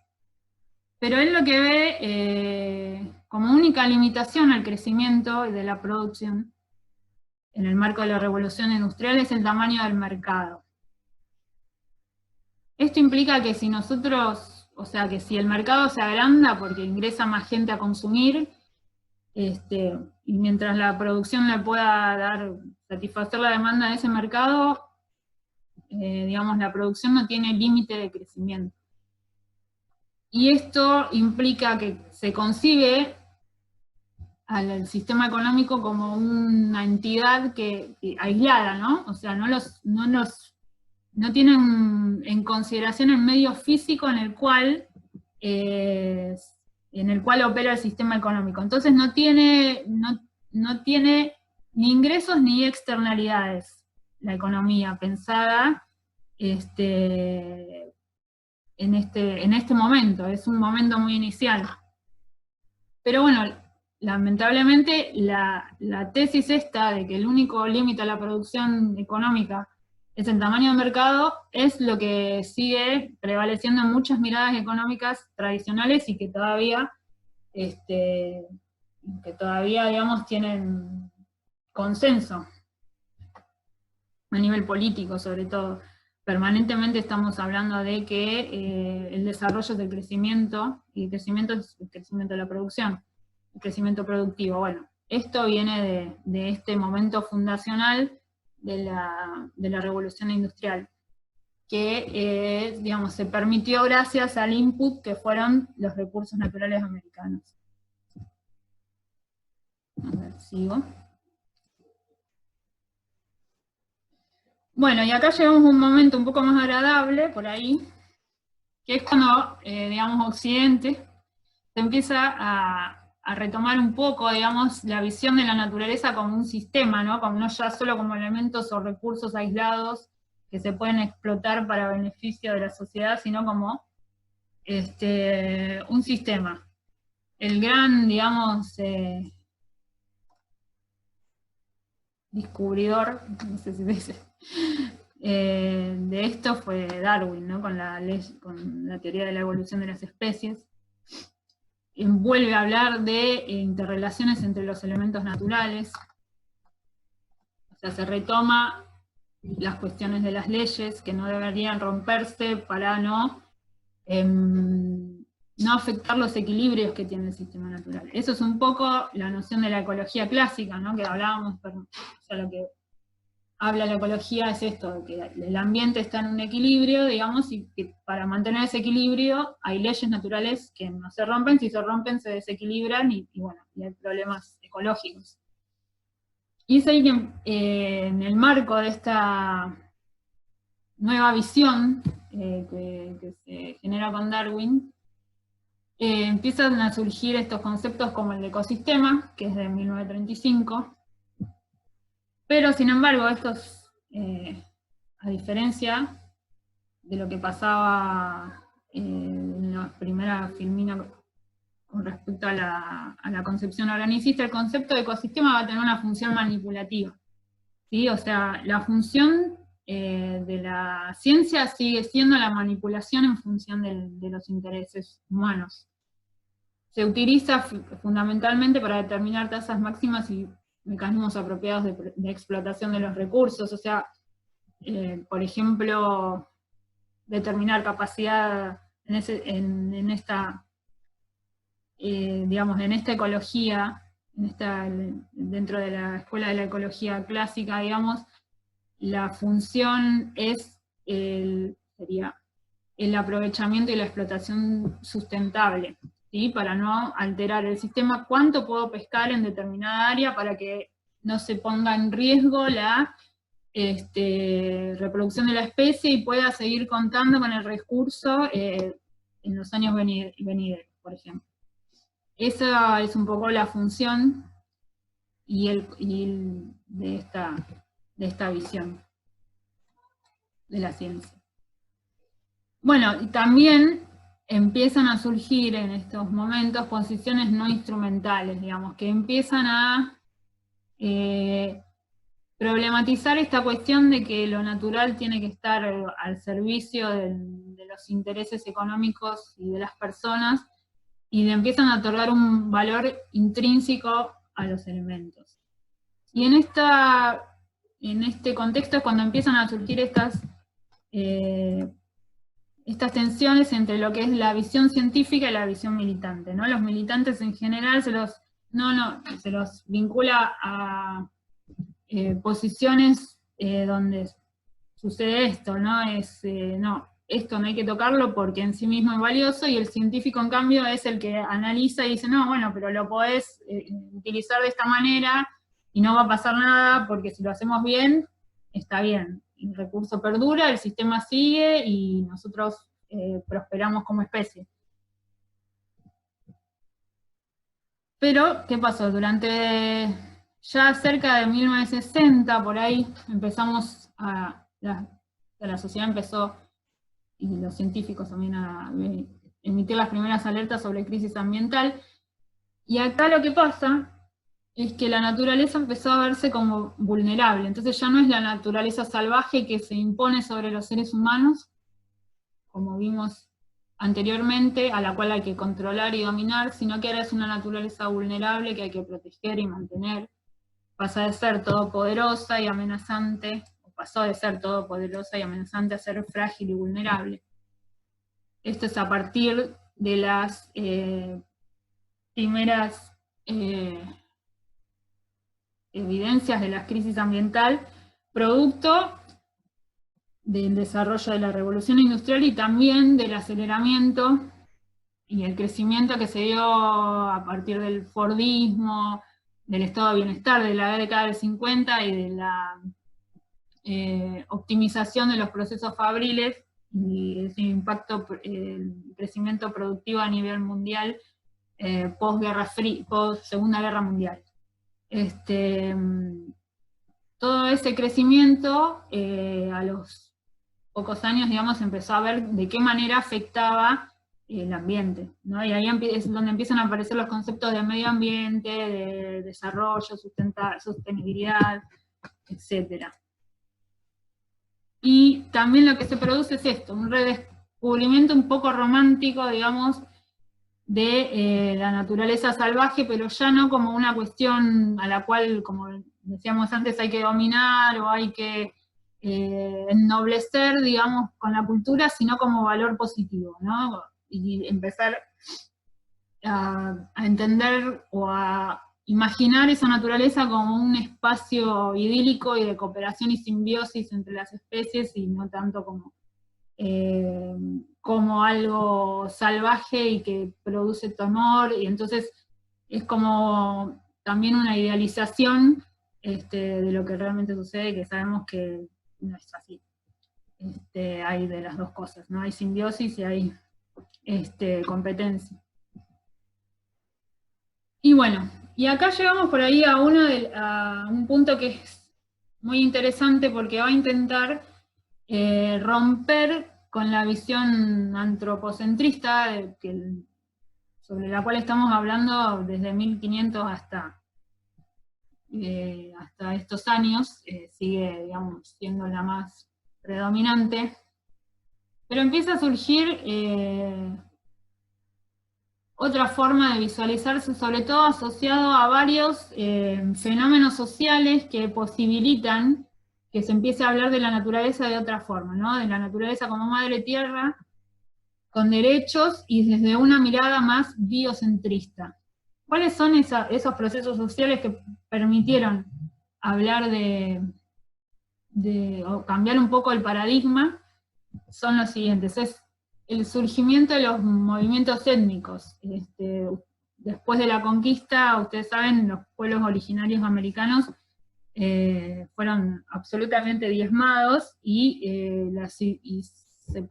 Pero él lo que ve como única limitación al crecimiento de la producción en el marco de la revolución industrial es el tamaño del mercado. Esto implica que si nosotros, o sea, que si el mercado se agranda porque ingresa más gente a consumir, y mientras la producción le pueda satisfacer la demanda de ese mercado, digamos, la producción no tiene límite de crecimiento. Y esto implica que se concibe al sistema económico como una entidad aislada, ¿no? O sea, no tienen en consideración el medio físico en el cual opera el sistema económico. Entonces no tiene ni ingresos ni externalidades la economía pensada en este momento. Es un momento muy inicial. Pero bueno, lamentablemente la tesis esta de que el único límite a la producción económica es el tamaño del mercado, es lo que sigue prevaleciendo en muchas miradas económicas tradicionales y que todavía, digamos, tienen consenso a nivel político, sobre todo. Permanentemente estamos hablando de que el desarrollo del crecimiento, y el crecimiento es el crecimiento de la producción, el crecimiento productivo. Bueno, esto viene de este momento fundacional de la revolución industrial, que digamos, se permitió gracias al input que fueron los recursos naturales americanos. A ver, sigo. Bueno, y acá llegamos a un momento un poco más agradable, por ahí, que es cuando, digamos, Occidente se empieza a retomar un poco, digamos, la visión de la naturaleza como un sistema, ¿no? Como no ya solo como elementos o recursos aislados que se pueden explotar para beneficio de la sociedad, sino como un sistema. El gran, digamos, descubridor, no sé si dice, de esto fue Darwin, ¿no? Con la teoría de la evolución de las especies. Vuelve a hablar de interrelaciones entre los elementos naturales, o sea, se retoma las cuestiones de las leyes que no deberían romperse para no afectar los equilibrios que tiene el sistema natural. Eso es un poco la noción de la ecología clásica, ¿no? Que hablábamos, o sea, lo que habla la ecología es esto, que el ambiente está en un equilibrio, digamos, y que para mantener ese equilibrio hay leyes naturales que no se rompen, si se rompen se desequilibran y bueno, y hay problemas ecológicos. Y es ahí que en el marco de esta nueva visión que se genera con Darwin, empiezan a surgir estos conceptos como el de ecosistema, que es de 1935, pero sin embargo estos, a diferencia de lo que pasaba en la primera filmina con respecto a la concepción organicista, el concepto de ecosistema va a tener una función manipulativa. ¿sí? O sea, la función de la ciencia sigue siendo la manipulación en función de los intereses humanos. Se utiliza fundamentalmente para determinar tasas máximas y mecanismos apropiados de explotación de los recursos, o sea, por ejemplo, determinar capacidad en esta, digamos, en esta ecología, dentro de la escuela de la ecología clásica, digamos, la función sería el aprovechamiento y la explotación sustentable, ¿sí? Para no alterar el sistema, cuánto puedo pescar en determinada área para que no se ponga en riesgo la reproducción de la especie y pueda seguir contando con el recurso en los años venideros, por ejemplo. Esa es un poco la función de esta visión de la ciencia. Bueno, y también empiezan a surgir en estos momentos posiciones no instrumentales, digamos, que empiezan a problematizar esta cuestión de que lo natural tiene que estar al servicio de los intereses económicos y de las personas, y le empiezan a otorgar un valor intrínseco a los elementos. Y en este contexto es cuando empiezan a surgir estas tensiones entre lo que es la visión científica y la visión militante, ¿no? Los militantes en general se los vincula a posiciones donde sucede esto, ¿no? No, esto no hay que tocarlo porque en sí mismo es valioso, y el científico en cambio es el que analiza y dice, no, bueno, pero lo podés utilizar de esta manera y no va a pasar nada porque si lo hacemos bien, está bien. El recurso perdura, el sistema sigue y nosotros prosperamos como especie. Pero, ¿qué pasó? Durante ya cerca de 1960, por ahí, empezamos la sociedad empezó, y los científicos también, a emitir las primeras alertas sobre crisis ambiental, y acá lo que pasa es que la naturaleza empezó a verse como vulnerable, entonces ya no es la naturaleza salvaje que se impone sobre los seres humanos, como vimos anteriormente, a la cual hay que controlar y dominar, sino que ahora es una naturaleza vulnerable que hay que proteger y mantener. Pasa de ser todopoderosa y amenazante, o pasó de ser todopoderosa y amenazante a ser frágil y vulnerable. Esto es a partir de las primeras evidencias de la crisis ambiental, producto del desarrollo de la revolución industrial y también del aceleramiento y el crecimiento que se dio a partir del Fordismo, del estado de bienestar de la década del 50 y de la optimización de los procesos fabriles y ese impacto, el crecimiento productivo a nivel mundial post Segunda Guerra Mundial. Todo ese crecimiento a los pocos años, digamos, empezó a ver de qué manera afectaba el ambiente, ¿no? Y ahí es donde empiezan a aparecer los conceptos de medio ambiente, de desarrollo, sostenibilidad, etc. Y también lo que se produce es esto, un redescubrimiento un poco romántico, digamos, de la naturaleza salvaje, pero ya no como una cuestión a la cual, como decíamos antes, hay que dominar o hay que ennoblecer, digamos, con la cultura, sino como valor positivo, ¿no? Y empezar a entender o a imaginar esa naturaleza como un espacio idílico y de cooperación y simbiosis entre las especies, y no tanto como algo salvaje y que produce temor, y entonces es como también una idealización de lo que realmente sucede, que sabemos que no es así. Hay de las dos cosas, ¿no? Hay simbiosis y hay competencia. Y bueno, y acá llegamos por ahí a un punto que es muy interesante porque va a intentar romper con la visión antropocentrista sobre la cual estamos hablando desde 1500 hasta hasta estos años, sigue, digamos, siendo la más predominante, pero empieza a surgir otra forma de visualizarse, sobre todo asociado a varios fenómenos sociales que posibilitan que se empiece a hablar de la naturaleza de otra forma, ¿no? De la naturaleza como madre tierra, con derechos y desde una mirada más biocentrista. ¿Cuáles son esos procesos sociales que permitieron hablar o cambiar un poco el paradigma? Son los siguientes: es el surgimiento de los movimientos étnicos. Después de la conquista, ustedes saben, los pueblos originarios americanos fueron absolutamente diezmados y se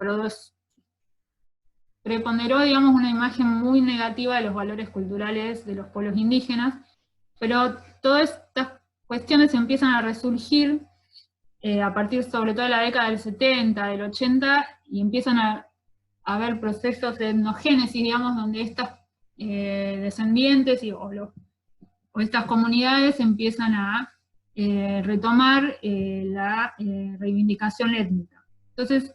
preponderó, digamos, una imagen muy negativa de los valores culturales de los pueblos indígenas, pero todas estas cuestiones empiezan a resurgir a partir sobre todo de la década del 70, del 80, y empiezan a haber procesos de etnogénesis, digamos, donde estas descendientes o estas comunidades empiezan a retomar la reivindicación étnica. Entonces,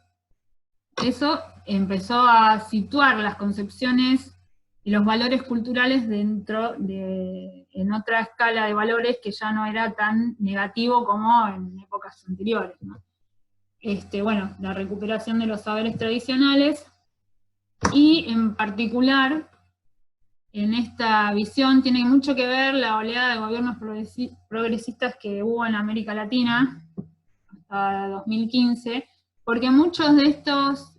eso empezó a situar las concepciones y los valores culturales en otra escala de valores que ya no era tan negativo como en épocas anteriores, ¿no? Bueno, la recuperación de los saberes tradicionales, y en particular, en esta visión tiene mucho que ver la oleada de gobiernos progresistas que hubo en América Latina hasta 2015, porque muchos de estos,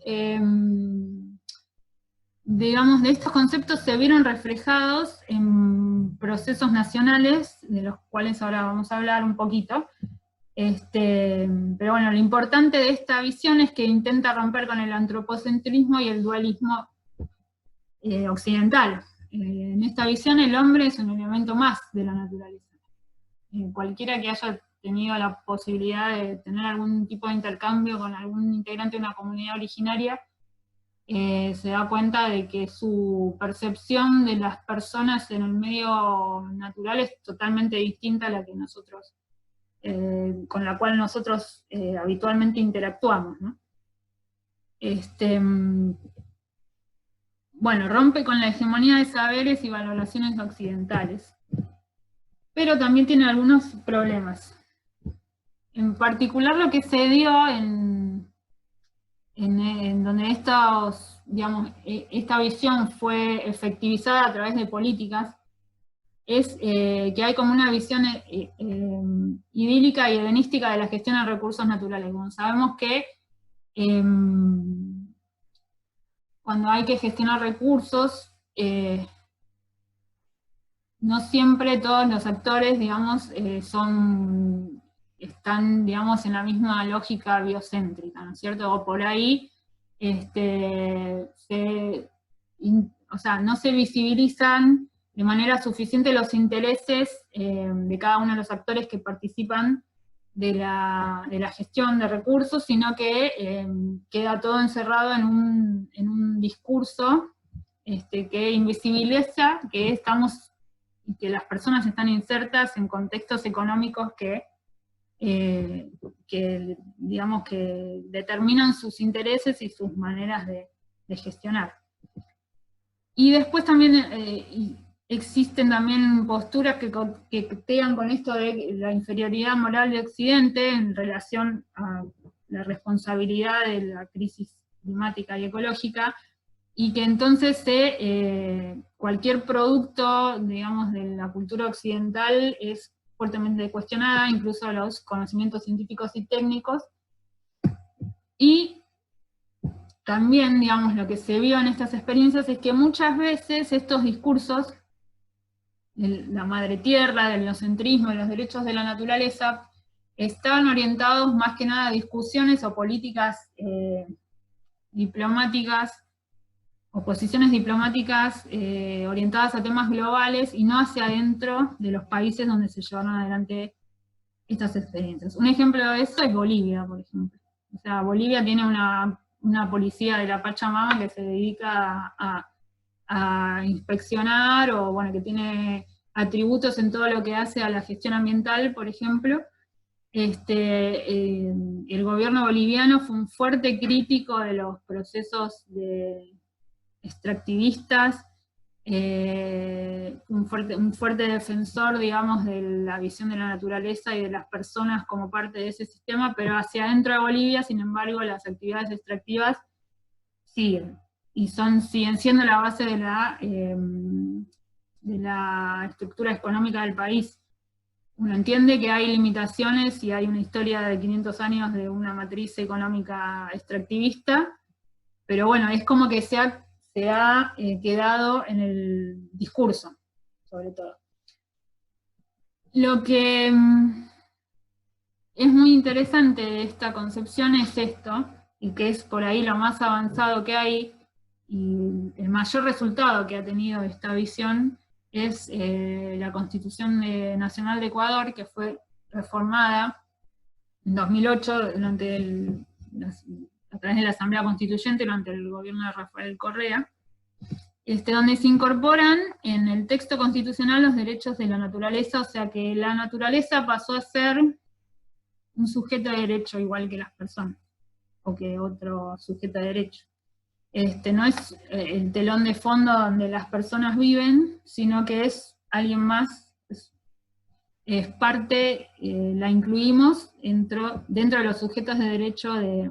digamos, de estos conceptos se vieron reflejados en procesos nacionales, de los cuales ahora vamos a hablar un poquito. Pero bueno, lo importante de esta visión es que intenta romper con el antropocentrismo y el dualismo occidental. En esta visión el hombre es un elemento más de la naturaleza. Cualquiera que haya tenido la posibilidad de tener algún tipo de intercambio con algún integrante de una comunidad originaria, se da cuenta de que su percepción de las personas en el medio natural es totalmente distinta a la que nosotros, con la cual nosotros habitualmente interactuamos, ¿no? Bueno, rompe con la hegemonía de saberes y valoraciones occidentales, pero también tiene algunos problemas. En particular, lo que se dio en donde esta visión fue efectivizada a través de políticas, es que hay como una visión idílica y hedonística de la gestión de recursos naturales. Como sabemos que cuando hay que gestionar recursos, no siempre todos los actores, digamos, están, digamos, en la misma lógica biocéntrica, ¿no es cierto? O por ahí, no se visibilizan de manera suficiente los intereses de cada uno de los actores que participan de la gestión de recursos, sino que queda todo encerrado en un discurso que invisibiliza que las personas están insertas en contextos económicos que digamos, que determinan sus intereses y sus maneras de gestionar. Y después también existen también posturas que coquetean con esto de la inferioridad moral de Occidente en relación a la responsabilidad de la crisis climática y ecológica, y que entonces cualquier producto, digamos, de la cultura occidental es fuertemente cuestionada, incluso los conocimientos científicos y técnicos. Y también, digamos, lo que se vio en estas experiencias es que muchas veces estos discursos de la madre tierra, del biocentrismo, de los derechos de la naturaleza, estaban orientados más que nada a discusiones o políticas diplomáticas, o posiciones diplomáticas orientadas a temas globales y no hacia adentro de los países donde se llevaron adelante estas experiencias. Un ejemplo de eso es Bolivia, por ejemplo. O sea, Bolivia tiene una policía de la Pachamama que se dedica a inspeccionar, o bueno, que tiene atributos en todo lo que hace a la gestión ambiental, por ejemplo. El gobierno boliviano fue un fuerte crítico de los procesos extractivistas, un fuerte defensor, digamos, de la visión de la naturaleza y de las personas como parte de ese sistema, pero hacia adentro de Bolivia, sin embargo, las actividades extractivas siguen, y siguen siendo la base de la estructura económica del país. Uno entiende que hay limitaciones y hay una historia de 500 años de una matriz económica extractivista, pero bueno, es como que se ha quedado en el discurso, sobre todo. Lo que es muy interesante de esta concepción es esto, y que es por ahí lo más avanzado que hay, y el mayor resultado que ha tenido esta visión, es la Constitución Nacional de Ecuador, que fue reformada en 2008 a través de la Asamblea Constituyente durante el gobierno de Rafael Correa, donde se incorporan en el texto constitucional los derechos de la naturaleza, o sea que la naturaleza pasó a ser un sujeto de derecho igual que las personas, o que otro sujeto de derecho. No es el telón de fondo donde las personas viven, sino que es alguien más, es parte, la incluimos dentro de los sujetos de derecho de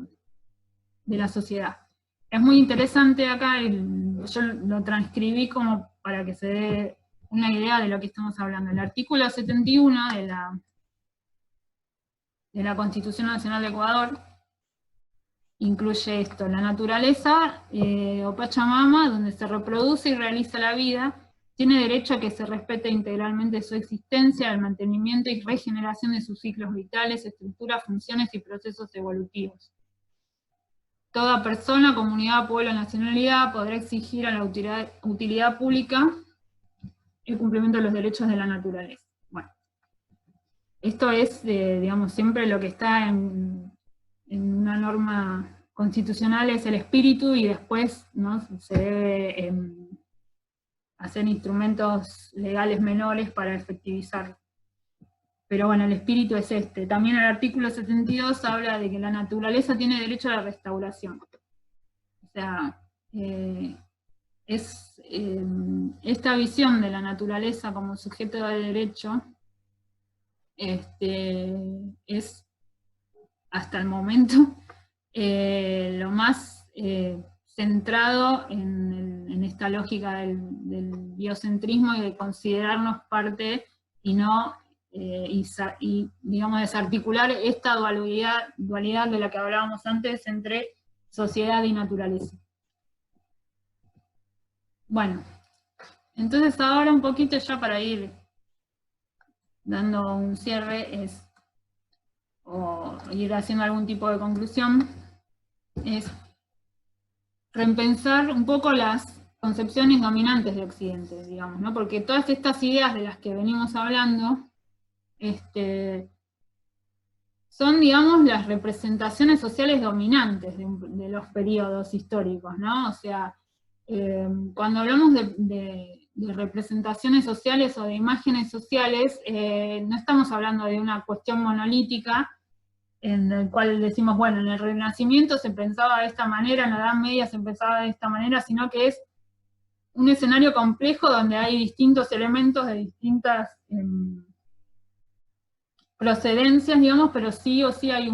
la sociedad. Es muy interesante acá, yo lo transcribí como para que se dé una idea de lo que estamos hablando. El artículo 71 de la Constitución Nacional de Ecuador incluye esto: la naturaleza, o Pachamama, donde se reproduce y realiza la vida, tiene derecho a que se respete integralmente su existencia, el mantenimiento y regeneración de sus ciclos vitales, estructuras, funciones y procesos evolutivos. Toda persona, comunidad, pueblo, nacionalidad podrá exigir a la utilidad pública el cumplimiento de los derechos de la naturaleza. Bueno, esto es, digamos, siempre lo que está en una norma constitucional es el espíritu, y después, ¿no?, se debe hacer instrumentos legales menores para efectivizarlo. Pero bueno, el espíritu es este. También el artículo 72 habla de que la naturaleza tiene derecho a la restauración. O sea, esta visión de la naturaleza como sujeto de derecho es, hasta el momento, lo más centrado en esta lógica del biocentrismo y de considerarnos parte y no, y digamos desarticular esta dualidad de la que hablábamos antes entre sociedad y naturaleza. Bueno, entonces ahora un poquito ya para ir dando un cierre, o ir haciendo algún tipo de conclusión, es repensar un poco las concepciones dominantes de Occidente, digamos, ¿no? Porque todas estas ideas de las que venimos hablando son, digamos, las representaciones sociales dominantes de los periodos históricos, ¿no? O sea, cuando hablamos de representaciones sociales o de imágenes sociales, no estamos hablando de una cuestión monolítica, en el cual decimos, bueno, en el Renacimiento se pensaba de esta manera, en la Edad Media se pensaba de esta manera, sino que es un escenario complejo donde hay distintos elementos de distintas procedencias, digamos, pero sí o sí hay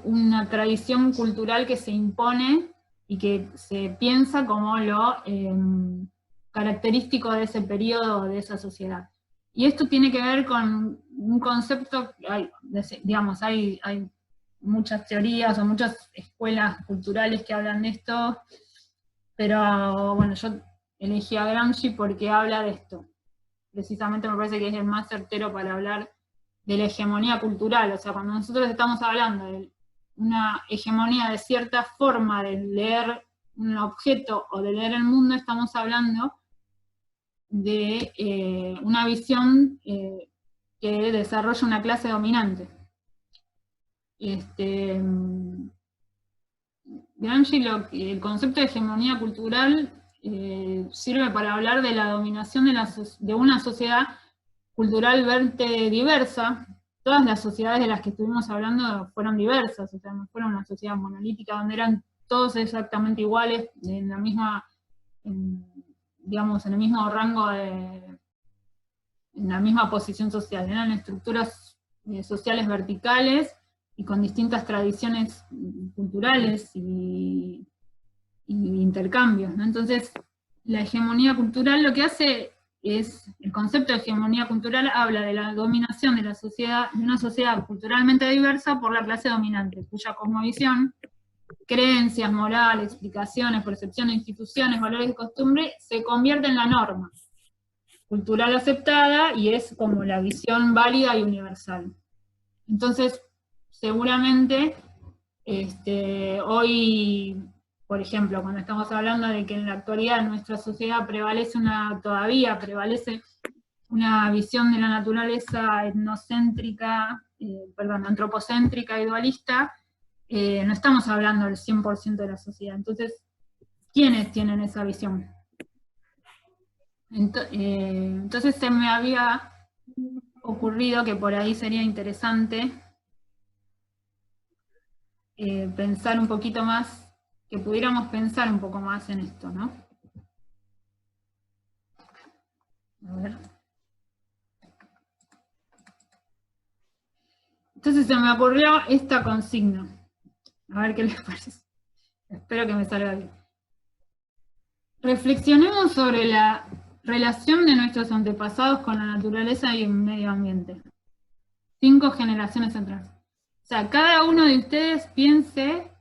una tradición cultural que se impone y que se piensa como lo característico de ese periodo, de esa sociedad. Y esto tiene que ver con un concepto, digamos, hay muchas teorías o muchas escuelas culturales que hablan de esto, pero bueno, yo elegí a Gramsci porque habla de esto. Precisamente me parece que es el más certero para hablar de la hegemonía cultural. O sea, cuando nosotros estamos hablando de una hegemonía de cierta forma de leer un objeto o de leer el mundo, estamos hablando de una visión que desarrolla una clase dominante. Gramsci, el concepto de hegemonía cultural sirve para hablar de la dominación de una sociedad culturalmente diversa. Todas las sociedades de las que estuvimos hablando fueron diversas, o sea, no fueron una sociedad monolítica donde eran todos exactamente iguales, en la misma, digamos, en el mismo rango en la misma posición social. Eran estructuras sociales verticales y con distintas tradiciones culturales y intercambios, ¿no? Entonces, la hegemonía cultural lo que hace es, el concepto de hegemonía cultural habla de la dominación de la sociedad, de una sociedad culturalmente diversa por la clase dominante, cuya cosmovisión, creencias, moral, explicaciones, percepciones, instituciones, valores y costumbres se convierte en la norma cultural aceptada y es como la visión válida y universal. Entonces, seguramente, hoy, por ejemplo, cuando estamos hablando de que en la actualidad en nuestra sociedad todavía prevalece una visión de la naturaleza antropocéntrica y dualista, no estamos hablando del 100% de la sociedad. Entonces, ¿quiénes tienen esa visión? Entonces se me había ocurrido que por ahí sería interesante pensar un poquito más, que pudiéramos pensar un poco más en esto, ¿no? A ver. Entonces se me ocurrió esta consigna. A ver qué les parece. Espero que me salga bien. Reflexionemos sobre la relación de nuestros antepasados con la naturaleza y el medio ambiente. 5 generaciones atrás. O sea, cada uno de ustedes piense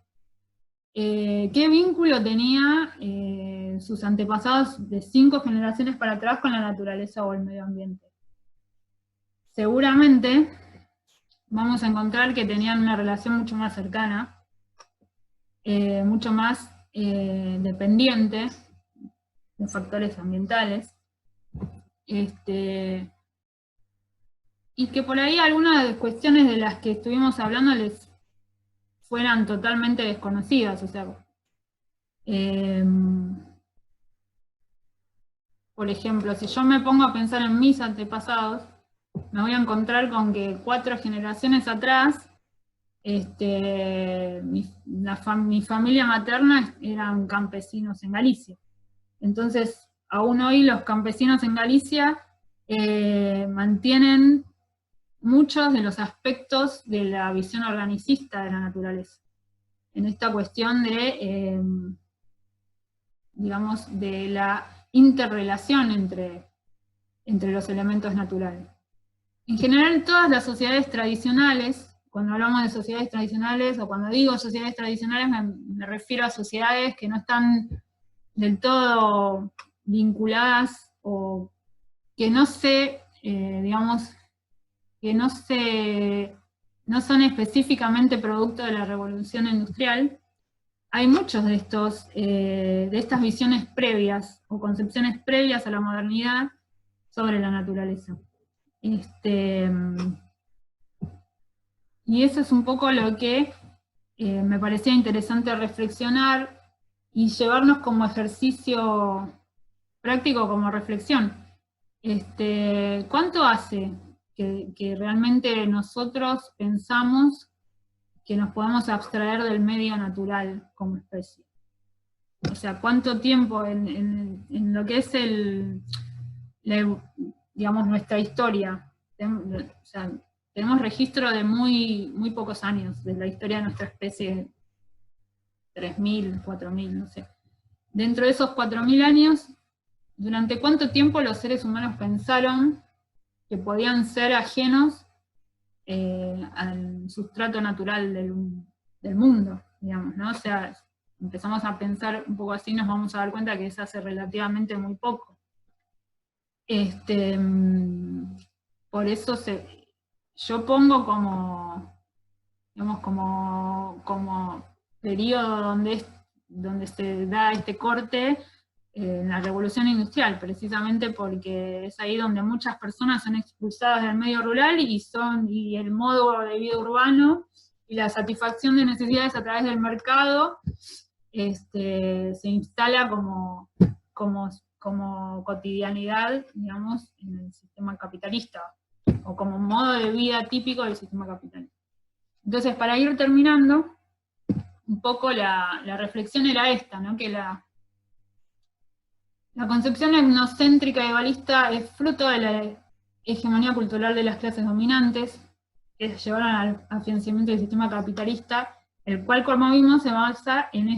qué vínculo tenía sus antepasados de 5 generaciones para atrás con la naturaleza o el medio ambiente. Seguramente vamos a encontrar que tenían una relación mucho más cercana, mucho más dependiente de factores ambientales, y que por ahí algunas cuestiones de las que estuvimos hablando les fueran totalmente desconocidas. O sea, por ejemplo, si yo me pongo a pensar en mis antepasados, me voy a encontrar con que 4 generaciones atrás, mi familia materna eran campesinos en Galicia. Entonces, aún hoy los campesinos en Galicia mantienen muchos de los aspectos de la visión organicista de la naturaleza. En esta cuestión de, digamos, de la interrelación entre los elementos naturales. En general, todas las sociedades tradicionales, cuando hablamos de sociedades tradicionales, o cuando digo sociedades tradicionales, me refiero a sociedades que no están del todo vinculadas, o que no digamos, que no son específicamente producto de la revolución industrial. Hay muchos de estas visiones previas, o concepciones previas a la modernidad sobre la naturaleza. Y eso es un poco lo que me parecía interesante reflexionar y llevarnos como ejercicio práctico, como reflexión. ¿Cuánto hace que realmente nosotros pensamos que nos podemos abstraer del medio natural como especie? O sea, ¿cuánto tiempo en lo que es digamos, nuestra historia? O sea, tenemos registro de muy, muy pocos años de la historia de nuestra especie, 3.000, 4.000, no sé. Dentro de esos 4.000 años, ¿durante cuánto tiempo los seres humanos pensaron que podían ser ajenos al sustrato natural del mundo, digamos, ¿no? O sea, empezamos a pensar un poco así, nos vamos a dar cuenta que es hace relativamente muy poco. Por eso yo pongo digamos, como periodo donde se da este corte en la revolución industrial, precisamente porque es ahí donde muchas personas son expulsadas del medio rural y el modo de vida urbano y la satisfacción de necesidades a través del mercado se instala como como cotidianidad, digamos, en el sistema capitalista, o como modo de vida típico del sistema capitalista. Entonces, para ir terminando, un poco la reflexión era esta, ¿no? Que la concepción etnocéntrica y balista es fruto de la hegemonía cultural de las clases dominantes, que llevaron al afianzamiento del sistema capitalista, el cual, como vimos, se basa en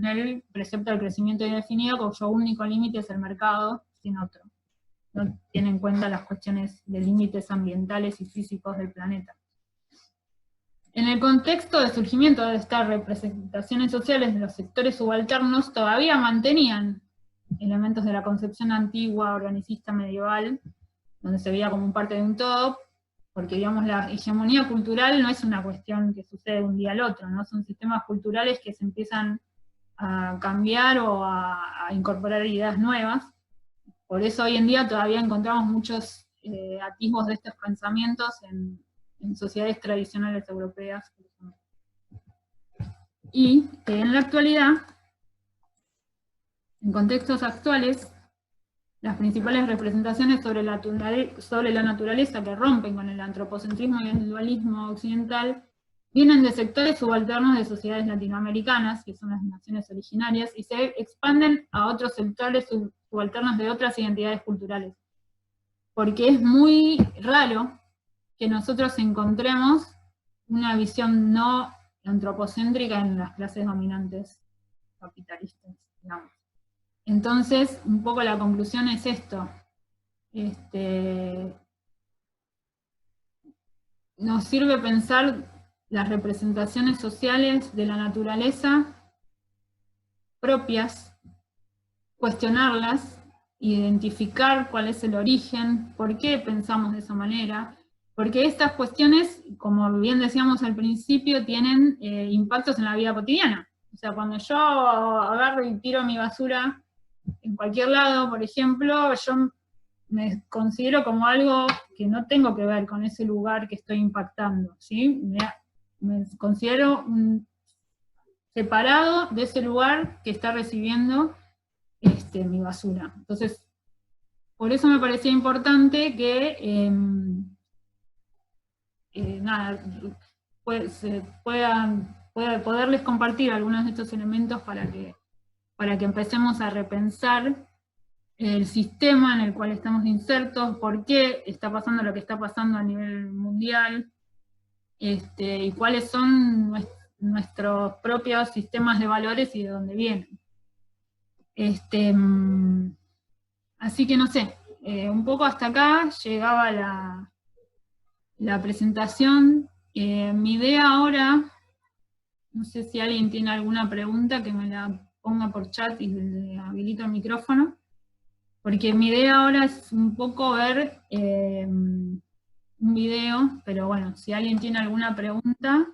el precepto del crecimiento indefinido, cuyo único límite es el mercado, sin otro. No tiene en cuenta las cuestiones de límites ambientales y físicos del planeta. En el contexto de surgimiento de estas representaciones sociales de los sectores subalternos, todavía mantenían elementos de la concepción antigua, organicista, medieval, donde se veía como un parte de un todo, porque digamos la hegemonía cultural no es una cuestión que sucede de un día al otro, ¿no? Son sistemas culturales que se empiezan a cambiar o a incorporar ideas nuevas. Por eso hoy en día todavía encontramos muchos atisbos de estos pensamientos en sociedades tradicionales europeas. Y en la actualidad, en contextos actuales, las principales representaciones sobre la naturaleza que rompen con el antropocentrismo y el dualismo occidental vienen de sectores subalternos de sociedades latinoamericanas, que son las naciones originarias, y se expanden a otros sectores subalternos de otras identidades culturales. Porque es muy raro que nosotros encontremos una visión no antropocéntrica en las clases dominantes capitalistas, digamos. Entonces, un poco la conclusión es esto. Nos sirve pensar las representaciones sociales de la naturaleza propias, cuestionarlas, identificar cuál es el origen, por qué pensamos de esa manera, porque estas cuestiones, como bien decíamos al principio, tienen impactos en la vida cotidiana. O sea, cuando yo agarro y tiro mi basura en cualquier lado, por ejemplo, yo me considero como algo que no tengo que ver con ese lugar que estoy impactando, ¿sí? Me considero separado de ese lugar que está recibiendo mi basura. Entonces, por eso me parecía importante que poderles compartir algunos de estos elementos para que empecemos a repensar el sistema en el cual estamos insertos, por qué está pasando lo que está pasando a nivel mundial, y cuáles son nuestros propios sistemas de valores y de dónde vienen. Así que no sé, un poco hasta acá llegaba la presentación. Mi idea ahora, no sé si alguien tiene alguna pregunta, que me la ponga por chat y le habilito el micrófono, porque mi idea ahora es un poco ver un video, pero bueno, si alguien tiene alguna pregunta,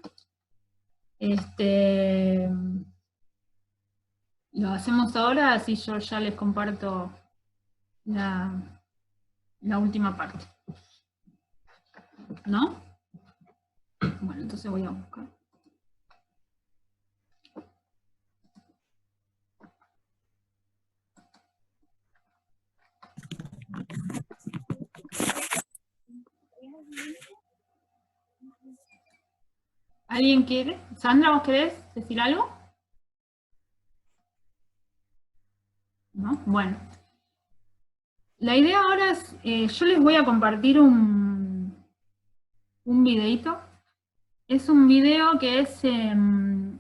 lo hacemos ahora, así yo ya les comparto la última parte. ¿No? Bueno, entonces voy a buscar. ¿Alguien quiere? Sandra, ¿vos querés decir algo? ¿No? Bueno. La idea ahora es, yo les voy a compartir un videito. Es un video que es una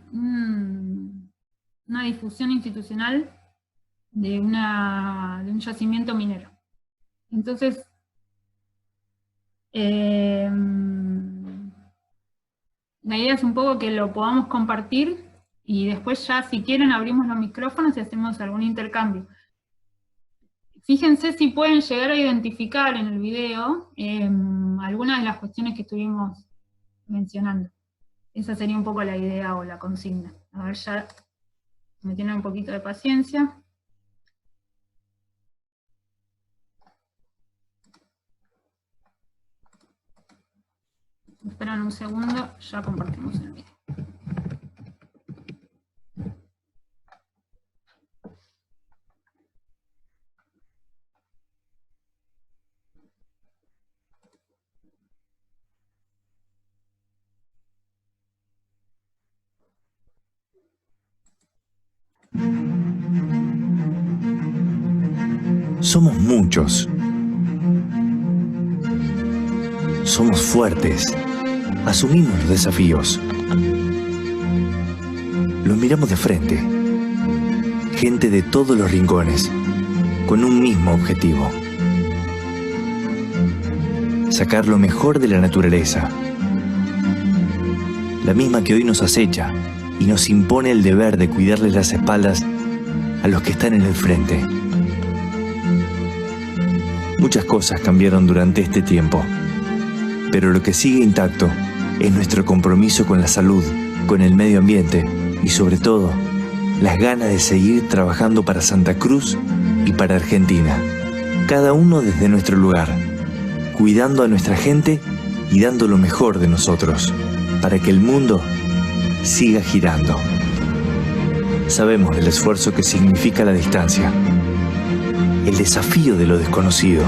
difusión institucional de un yacimiento minero. Entonces, la idea es un poco que lo podamos compartir y después ya, si quieren, abrimos los micrófonos y hacemos algún intercambio. Fíjense si pueden llegar a identificar en el video algunas de las cuestiones que estuvimos mencionando. Esa sería un poco la idea o la consigna. A ver, ya me tienen un poquito de paciencia. Esperan un segundo, ya compartimos el video. Somos muchos. Somos fuertes. Asumimos los desafíos. Los miramos de frente. Gente de todos los rincones, con un mismo objetivo. Sacar lo mejor de la naturaleza. La misma que hoy nos acecha y nos impone el deber de cuidarles las espaldas a los que están en el frente. Muchas cosas cambiaron durante este tiempo, pero lo que sigue intacto es nuestro compromiso con la salud, con el medio ambiente y sobre todo, las ganas de seguir trabajando para Santa Cruz y para Argentina. Cada uno desde nuestro lugar, cuidando a nuestra gente y dando lo mejor de nosotros, para que el mundo siga girando. Sabemos del esfuerzo que significa la distancia, el desafío de lo desconocido,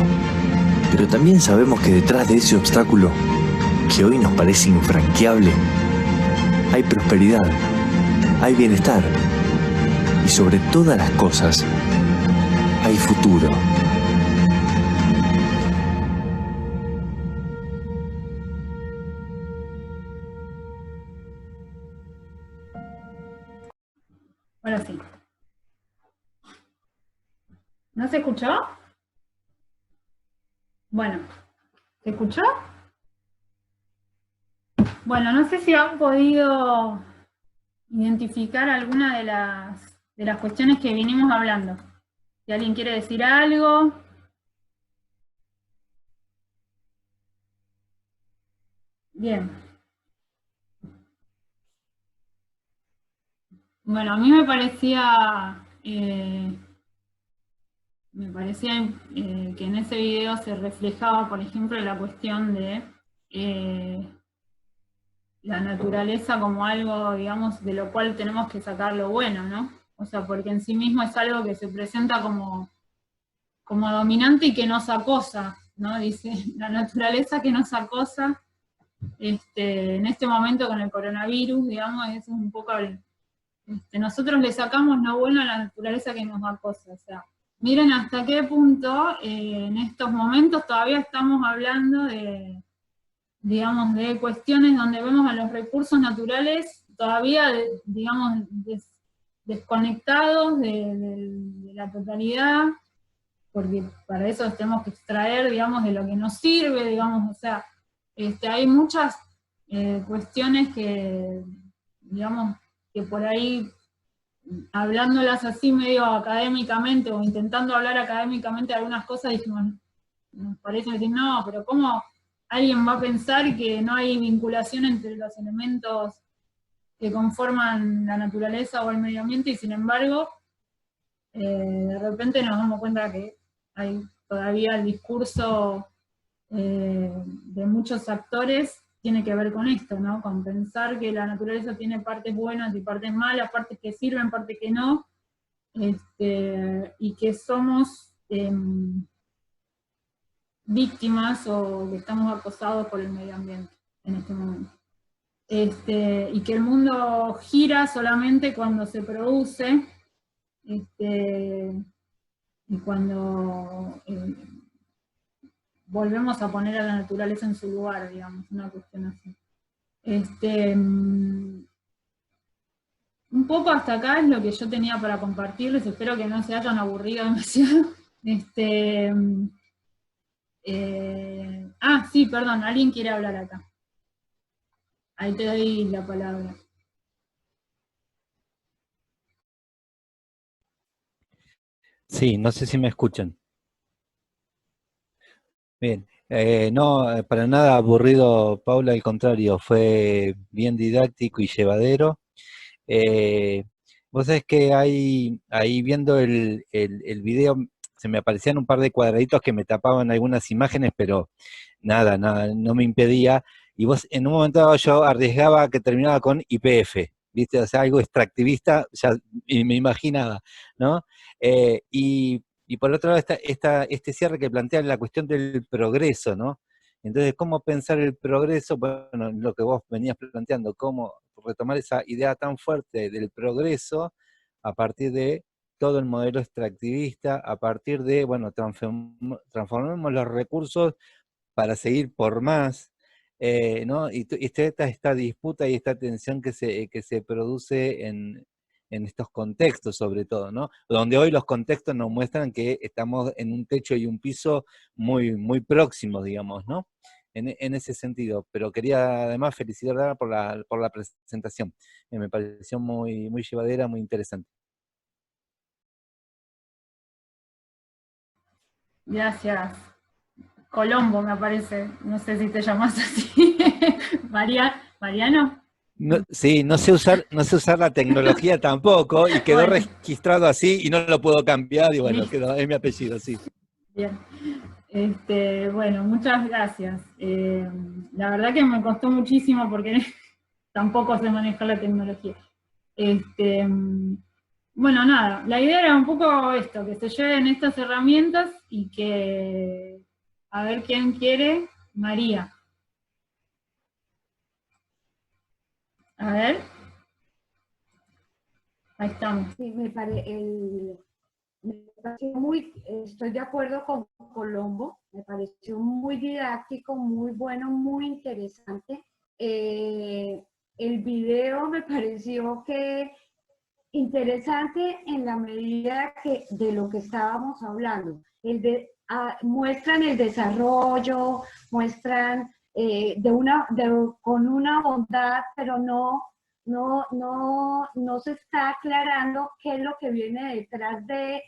pero también sabemos que detrás de ese obstáculo, que hoy nos parece infranqueable, hay prosperidad, hay bienestar y sobre todas las cosas, hay futuro. Ahora sí. ¿No se escuchó? Bueno, ¿se escuchó? Bueno, no sé si han podido identificar alguna de las cuestiones que vinimos hablando. Si alguien quiere decir algo. Bien. Bueno, a mí me parecía que en ese video se reflejaba, por ejemplo, la cuestión de la naturaleza como algo, digamos, de lo cual tenemos que sacar lo bueno, ¿no? O sea, porque en sí mismo es algo que se presenta como dominante y que nos acosa, ¿no? Dice, la naturaleza que nos acosa, en este momento con el coronavirus, digamos, eso es un poco... nosotros le sacamos lo bueno a la naturaleza que nos acosa, o sea, miren hasta qué punto en estos momentos todavía estamos hablando de, digamos, de cuestiones donde vemos a los recursos naturales todavía, digamos, desconectados de la totalidad, porque para eso tenemos que extraer, digamos, de lo que nos sirve, digamos, o sea, hay muchas cuestiones que, digamos, que por ahí, hablándolas así medio académicamente, o intentando hablar académicamente de algunas cosas, dijimos, nos parece decir, no, pero ¿cómo alguien va a pensar que no hay vinculación entre los elementos que conforman la naturaleza o el medio ambiente, y sin embargo, de repente nos damos cuenta que hay todavía el discurso de muchos actores tiene que ver con esto, ¿no? Con pensar que la naturaleza tiene partes buenas y partes malas, partes que sirven, partes que no, y que somos víctimas o que estamos acosados por el medio ambiente en este momento. Y que el mundo gira solamente cuando se produce, y cuando volvemos a poner a la naturaleza en su lugar, digamos, una cuestión así. Un poco hasta acá es lo que yo tenía para compartirles, espero que no se hayan aburrido demasiado. Sí, perdón, alguien quiere hablar acá. Ahí te doy la palabra. Sí, no sé si me escuchan. Bien, no, para nada aburrido, Paula, al contrario, fue bien didáctico y llevadero. Vos sabés que ahí viendo el video, se me aparecían un par de cuadraditos que me tapaban algunas imágenes, pero nada, no me impedía. Y vos, en un momento dado, yo arriesgaba que terminaba con YPF, ¿viste? O sea, algo extractivista, ya me imaginaba, ¿no? Y por otro lado, este cierre que plantea la cuestión del progreso, ¿no? Entonces, ¿cómo pensar el progreso? Bueno, lo que vos venías planteando, cómo retomar esa idea tan fuerte del progreso a partir de todo el modelo extractivista, a partir de, bueno, transformemos los recursos para seguir por más, ¿no? Y esta disputa y esta tensión que se produce en estos contextos sobre todo, ¿no? Donde hoy los contextos nos muestran que estamos en un techo y un piso muy, muy próximos, digamos, ¿no? En ese sentido, pero quería además felicitarla por la presentación, me pareció muy, muy llevadera, muy interesante. Gracias. Colombo, me parece. No sé si te llamas así. Mariano. No, sí, no sé usar la tecnología tampoco, y quedó Bueno. registrado así y no lo puedo cambiar, y bueno, Listo. es mi apellido, sí. Bien. Bueno, muchas gracias. La verdad que me costó muchísimo porque tampoco sé manejar la tecnología. Bueno, nada, la idea era un poco esto, que se lleven estas herramientas y que, a ver quién quiere, María. A ver. Ahí estamos. Sí, me pareció muy, estoy de acuerdo con Colombo, me pareció muy didáctico, muy bueno, muy interesante. El video me pareció que interesante en la medida que de lo que estábamos hablando. Muestran el desarrollo, muestran con una bondad, pero no se está aclarando qué es lo que viene detrás de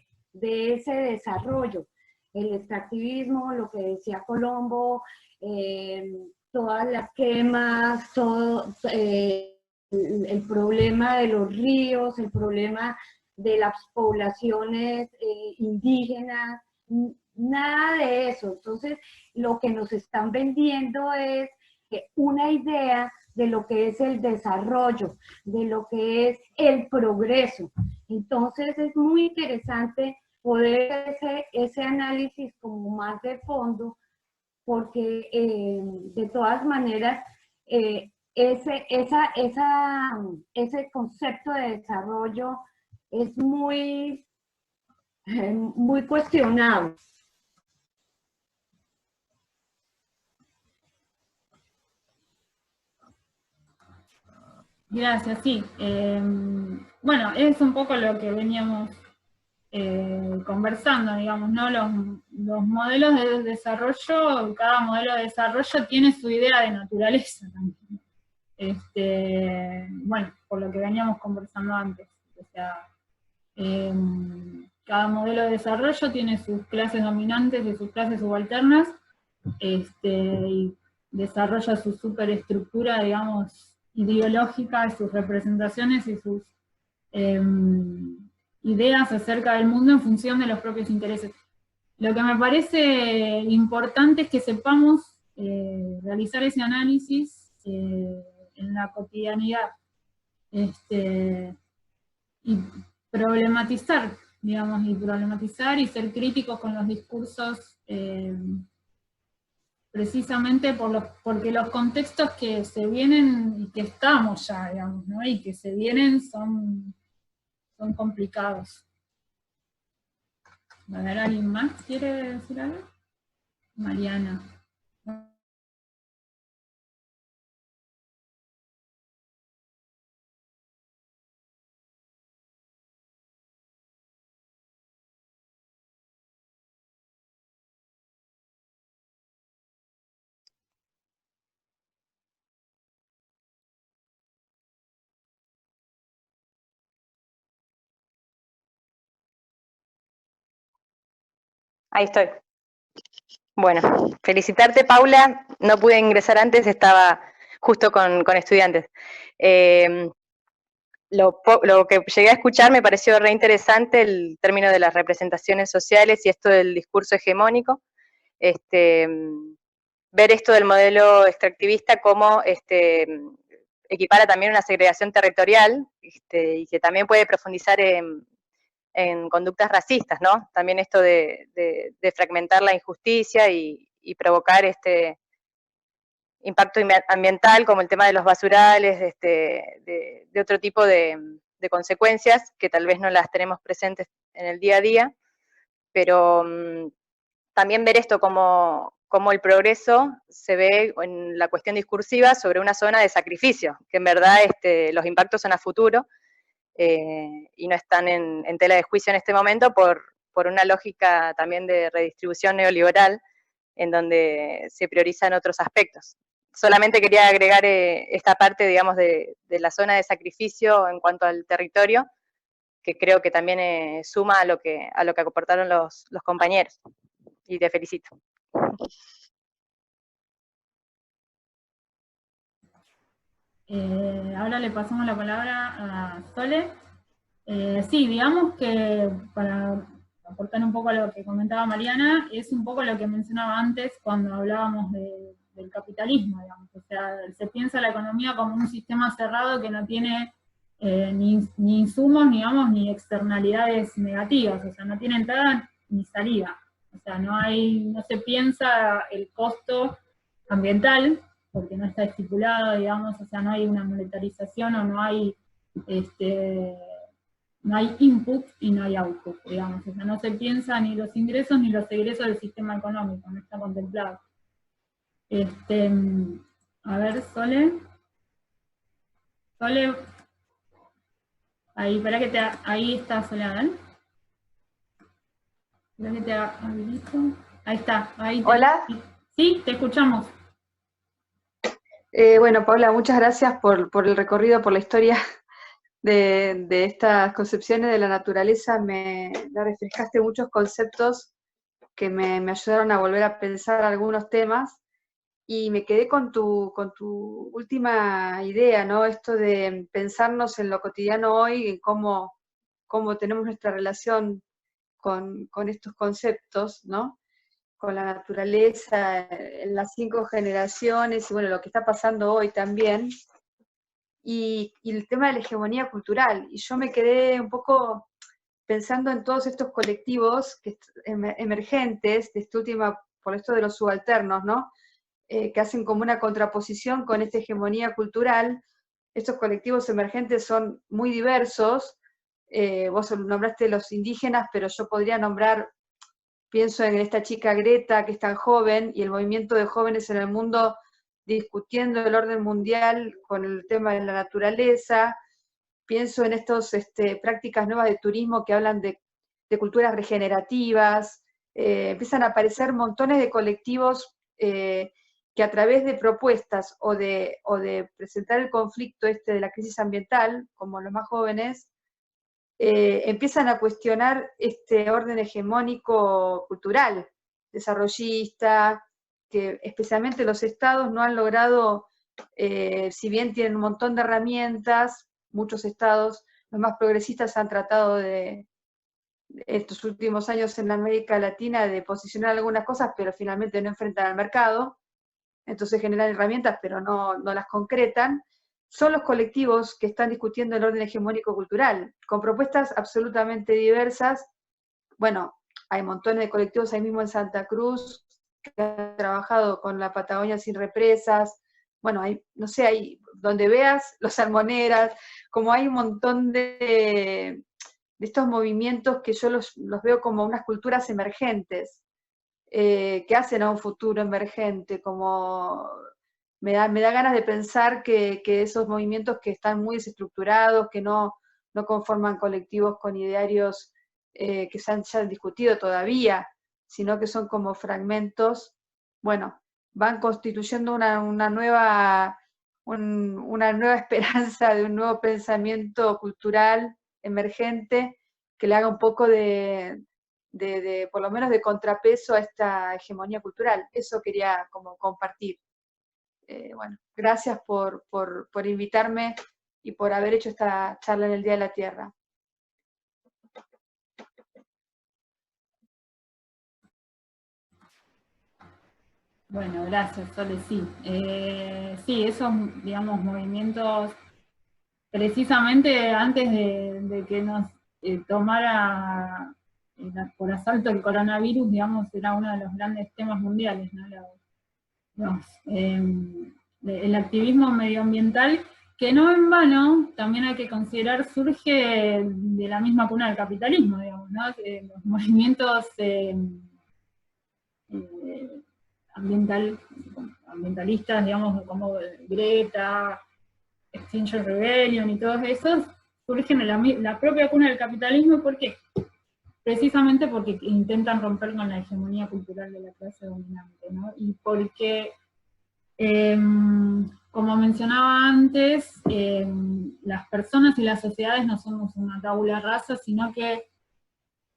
ese desarrollo. El extractivismo, lo que decía Colombo, todas las quemas, todo el problema de los ríos, el problema de las poblaciones indígenas, nada de eso. Entonces, lo que nos están vendiendo es una idea de lo que es el desarrollo, de lo que es el progreso. Entonces, es muy interesante poder hacer ese análisis como más de fondo, porque de todas maneras, ese concepto de desarrollo es muy cuestionado. Gracias, sí. Bueno, es un poco lo que veníamos conversando, digamos, ¿no? Los modelos de desarrollo, cada modelo de desarrollo tiene su idea de naturaleza también. Bueno, por lo que veníamos conversando antes. O sea, cada modelo de desarrollo tiene sus clases dominantes y sus clases subalternas, y desarrolla su superestructura, digamos, ideológica, sus representaciones y sus ideas acerca del mundo en función de los propios intereses. Lo que me parece importante es que sepamos realizar ese análisis en la cotidianidad, y problematizar, digamos, y ser críticos con los discursos, precisamente porque los contextos que se vienen y que estamos ya, digamos, ¿no? Y que se vienen son complicados. A ver, ¿alguien más quiere decir algo? Mariana. Ahí estoy. Bueno, felicitarte, Paula. No pude ingresar antes, estaba justo con estudiantes. Lo que llegué a escuchar me pareció re interesante el término de las representaciones sociales y esto del discurso hegemónico. Ver esto del modelo extractivista como equipara también una segregación territorial, y que también puede profundizar en conductas racistas, ¿no? También esto de fragmentar la injusticia y provocar impacto ambiental, como el tema de los basurales, de otro tipo de de consecuencias, que tal vez no las tenemos presentes en el día a día, pero también ver esto como el progreso se ve en la cuestión discursiva sobre una zona de sacrificio, que en verdad los impactos son a futuro, y no están en tela de juicio en este momento por una lógica también de redistribución neoliberal, en donde se priorizan otros aspectos. Solamente quería agregar esta parte, digamos, de la zona de sacrificio en cuanto al territorio, que creo que también suma a lo que aportaron los compañeros. Y te felicito. Ahora le pasamos la palabra a Sole. Sí, digamos que para aportar un poco a lo que comentaba Mariana, es un poco lo que mencionaba antes cuando hablábamos del capitalismo, digamos. O sea, se piensa la economía como un sistema cerrado que no tiene ni insumos, digamos, ni externalidades negativas, o sea, no tiene entrada ni salida. O sea, no se piensa el costo ambiental, porque no está estipulado, digamos, o sea, no hay una monetarización o no hay input y no hay output, digamos, o sea, no se piensa ni los ingresos ni los egresos del sistema económico, no está contemplado. A ver, Sole, ahí, ahí está Sole, ¿ven? Espera que te habilito. Ahí está, ahí. Hola. Sí, te escuchamos. Bueno, Paula, muchas gracias por el recorrido, por la historia de estas concepciones de la naturaleza. Me refrescaste muchos conceptos que me ayudaron a volver a pensar algunos temas, y me quedé con tu última idea, ¿no? Esto de pensarnos en lo cotidiano hoy, en cómo tenemos nuestra relación con estos conceptos, ¿no? Con la naturaleza, en las 5 generaciones, y bueno, lo que está pasando hoy también, y el tema de la hegemonía cultural. Y yo me quedé un poco pensando en todos estos colectivos emergentes, de esta última, por esto de los subalternos, ¿no? Que hacen como una contraposición con esta hegemonía cultural. Estos colectivos emergentes son muy diversos. Vos nombraste los indígenas, pero yo podría nombrar, pienso en esta chica Greta, que es tan joven, y el movimiento de jóvenes en el mundo discutiendo el orden mundial con el tema de la naturaleza. Pienso en estas prácticas nuevas de turismo que hablan de culturas regenerativas. Empiezan a aparecer montones de colectivos que a través de propuestas o de presentar el conflicto de la crisis ambiental, como los más jóvenes, empiezan a cuestionar este orden hegemónico cultural, desarrollista, que especialmente los estados no han logrado, si bien tienen un montón de herramientas, muchos estados, los más progresistas, han tratado de estos últimos años en América Latina de posicionar algunas cosas, pero finalmente no enfrentan al mercado, entonces generan herramientas, pero no las concretan. Son los colectivos que están discutiendo el orden hegemónico cultural, con propuestas absolutamente diversas. Bueno, hay montones de colectivos ahí mismo en Santa Cruz que han trabajado con la Patagonia sin represas. Bueno, no sé, hay donde veas los salmoneras, como hay un montón de estos movimientos que yo los veo como unas culturas emergentes, que hacen a un futuro emergente, como me da ganas de pensar que esos movimientos que están muy desestructurados, que no conforman colectivos con idearios que se han ya discutido todavía, sino que son como fragmentos, bueno, van constituyendo una nueva esperanza de un nuevo pensamiento cultural emergente que le haga un poco de por lo menos de contrapeso a esta hegemonía cultural. Eso quería como compartir. Bueno, gracias por invitarme y por haber hecho esta charla en el Día de la Tierra. Bueno, gracias, Sole, sí. Sí, esos, digamos, movimientos, precisamente antes de que nos tomara por asalto el coronavirus, digamos, era uno de los grandes temas mundiales, ¿no? El activismo medioambiental que no en vano, también hay que considerar, surge de la misma cuna del capitalismo, digamos, ¿no? Los movimientos ambientalistas, digamos, como Greta, Extinction Rebellion y todos esos, surgen en la propia cuna del capitalismo. ¿Por qué? Precisamente porque intentan romper con la hegemonía cultural de la clase dominante, ¿no? Y porque, como mencionaba antes, las personas y las sociedades no somos una tabula rasa, sino que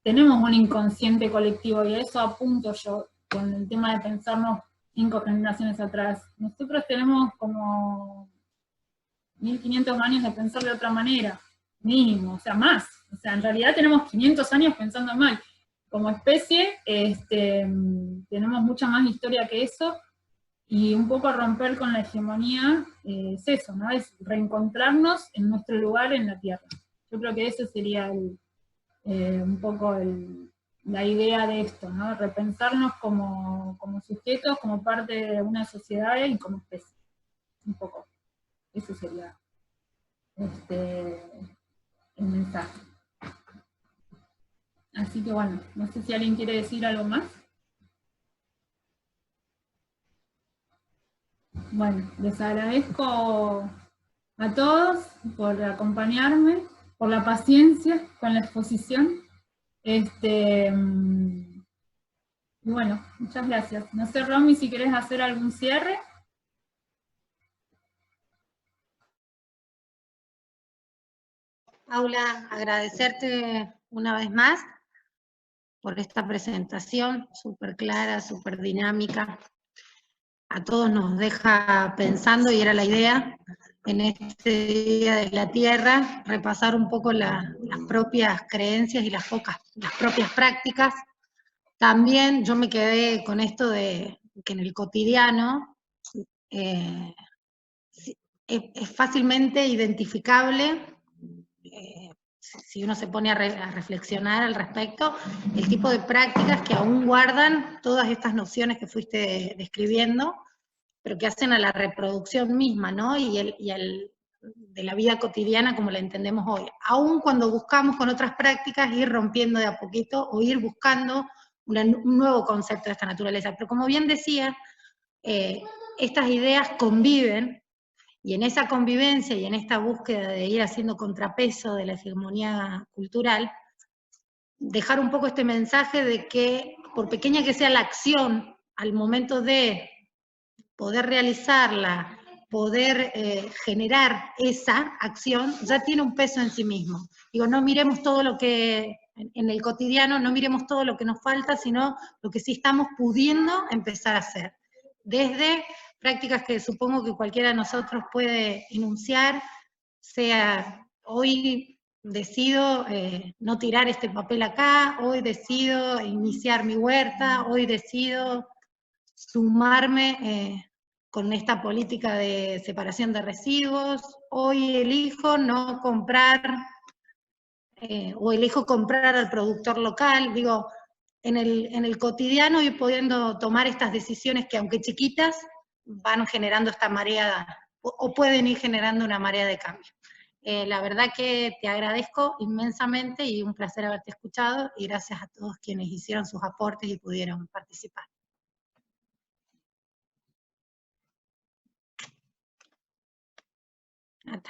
tenemos un inconsciente colectivo, y a eso apunto yo con el tema de pensarnos 5 generaciones atrás. Nosotros tenemos como 1500 años de pensar de otra manera, mínimo, o sea, más. O sea, en realidad tenemos 500 años pensando mal. Como especie, tenemos mucha más historia que eso, y un poco romper con la hegemonía es eso, ¿no? Es reencontrarnos en nuestro lugar en la Tierra. Yo creo que eso sería un poco la idea de esto, ¿no? Repensarnos como sujetos, como parte de una sociedad y como especie. Un poco. Eso sería el mensaje. Así que bueno, no sé si alguien quiere decir algo más. Bueno, les agradezco a todos por acompañarme, por la paciencia con la exposición. Y bueno, muchas gracias. No sé, Romy, si querés hacer algún cierre. Paula, agradecerte una vez más por esta presentación súper clara, súper dinámica. A todos nos deja pensando, y era la idea, en este Día de la Tierra, repasar un poco las propias creencias y las propias prácticas. También yo me quedé con esto de que en el cotidiano es fácilmente identificable, si uno se pone a reflexionar al respecto, el tipo de prácticas que aún guardan todas estas nociones que fuiste describiendo, pero que hacen a la reproducción misma, ¿no? De la vida cotidiana como la entendemos hoy. Aún cuando buscamos con otras prácticas ir rompiendo de a poquito o ir buscando un nuevo concepto de esta naturaleza. Pero como bien decía, estas ideas conviven, y en esa convivencia y en esta búsqueda de ir haciendo contrapeso de la hegemonía cultural, dejar un poco este mensaje de que, por pequeña que sea la acción, al momento de poder realizarla, poder generar esa acción, ya tiene un peso en sí mismo. Digo, no miremos todo lo que, en el cotidiano, no miremos todo lo que nos falta, sino lo que sí estamos pudiendo empezar a hacer. Desde prácticas que supongo que cualquiera de nosotros puede enunciar, sea hoy decido no tirar este papel acá, hoy decido iniciar mi huerta, hoy decido sumarme con esta política de separación de residuos, hoy elijo no comprar, o elijo comprar al productor local. Digo, en el cotidiano ir pudiendo tomar estas decisiones que, aunque chiquitas, van generando esta marea, o pueden ir generando una marea de cambio. La verdad que te agradezco inmensamente y un placer haberte escuchado, y gracias a todos quienes hicieron sus aportes y pudieron participar. Nada.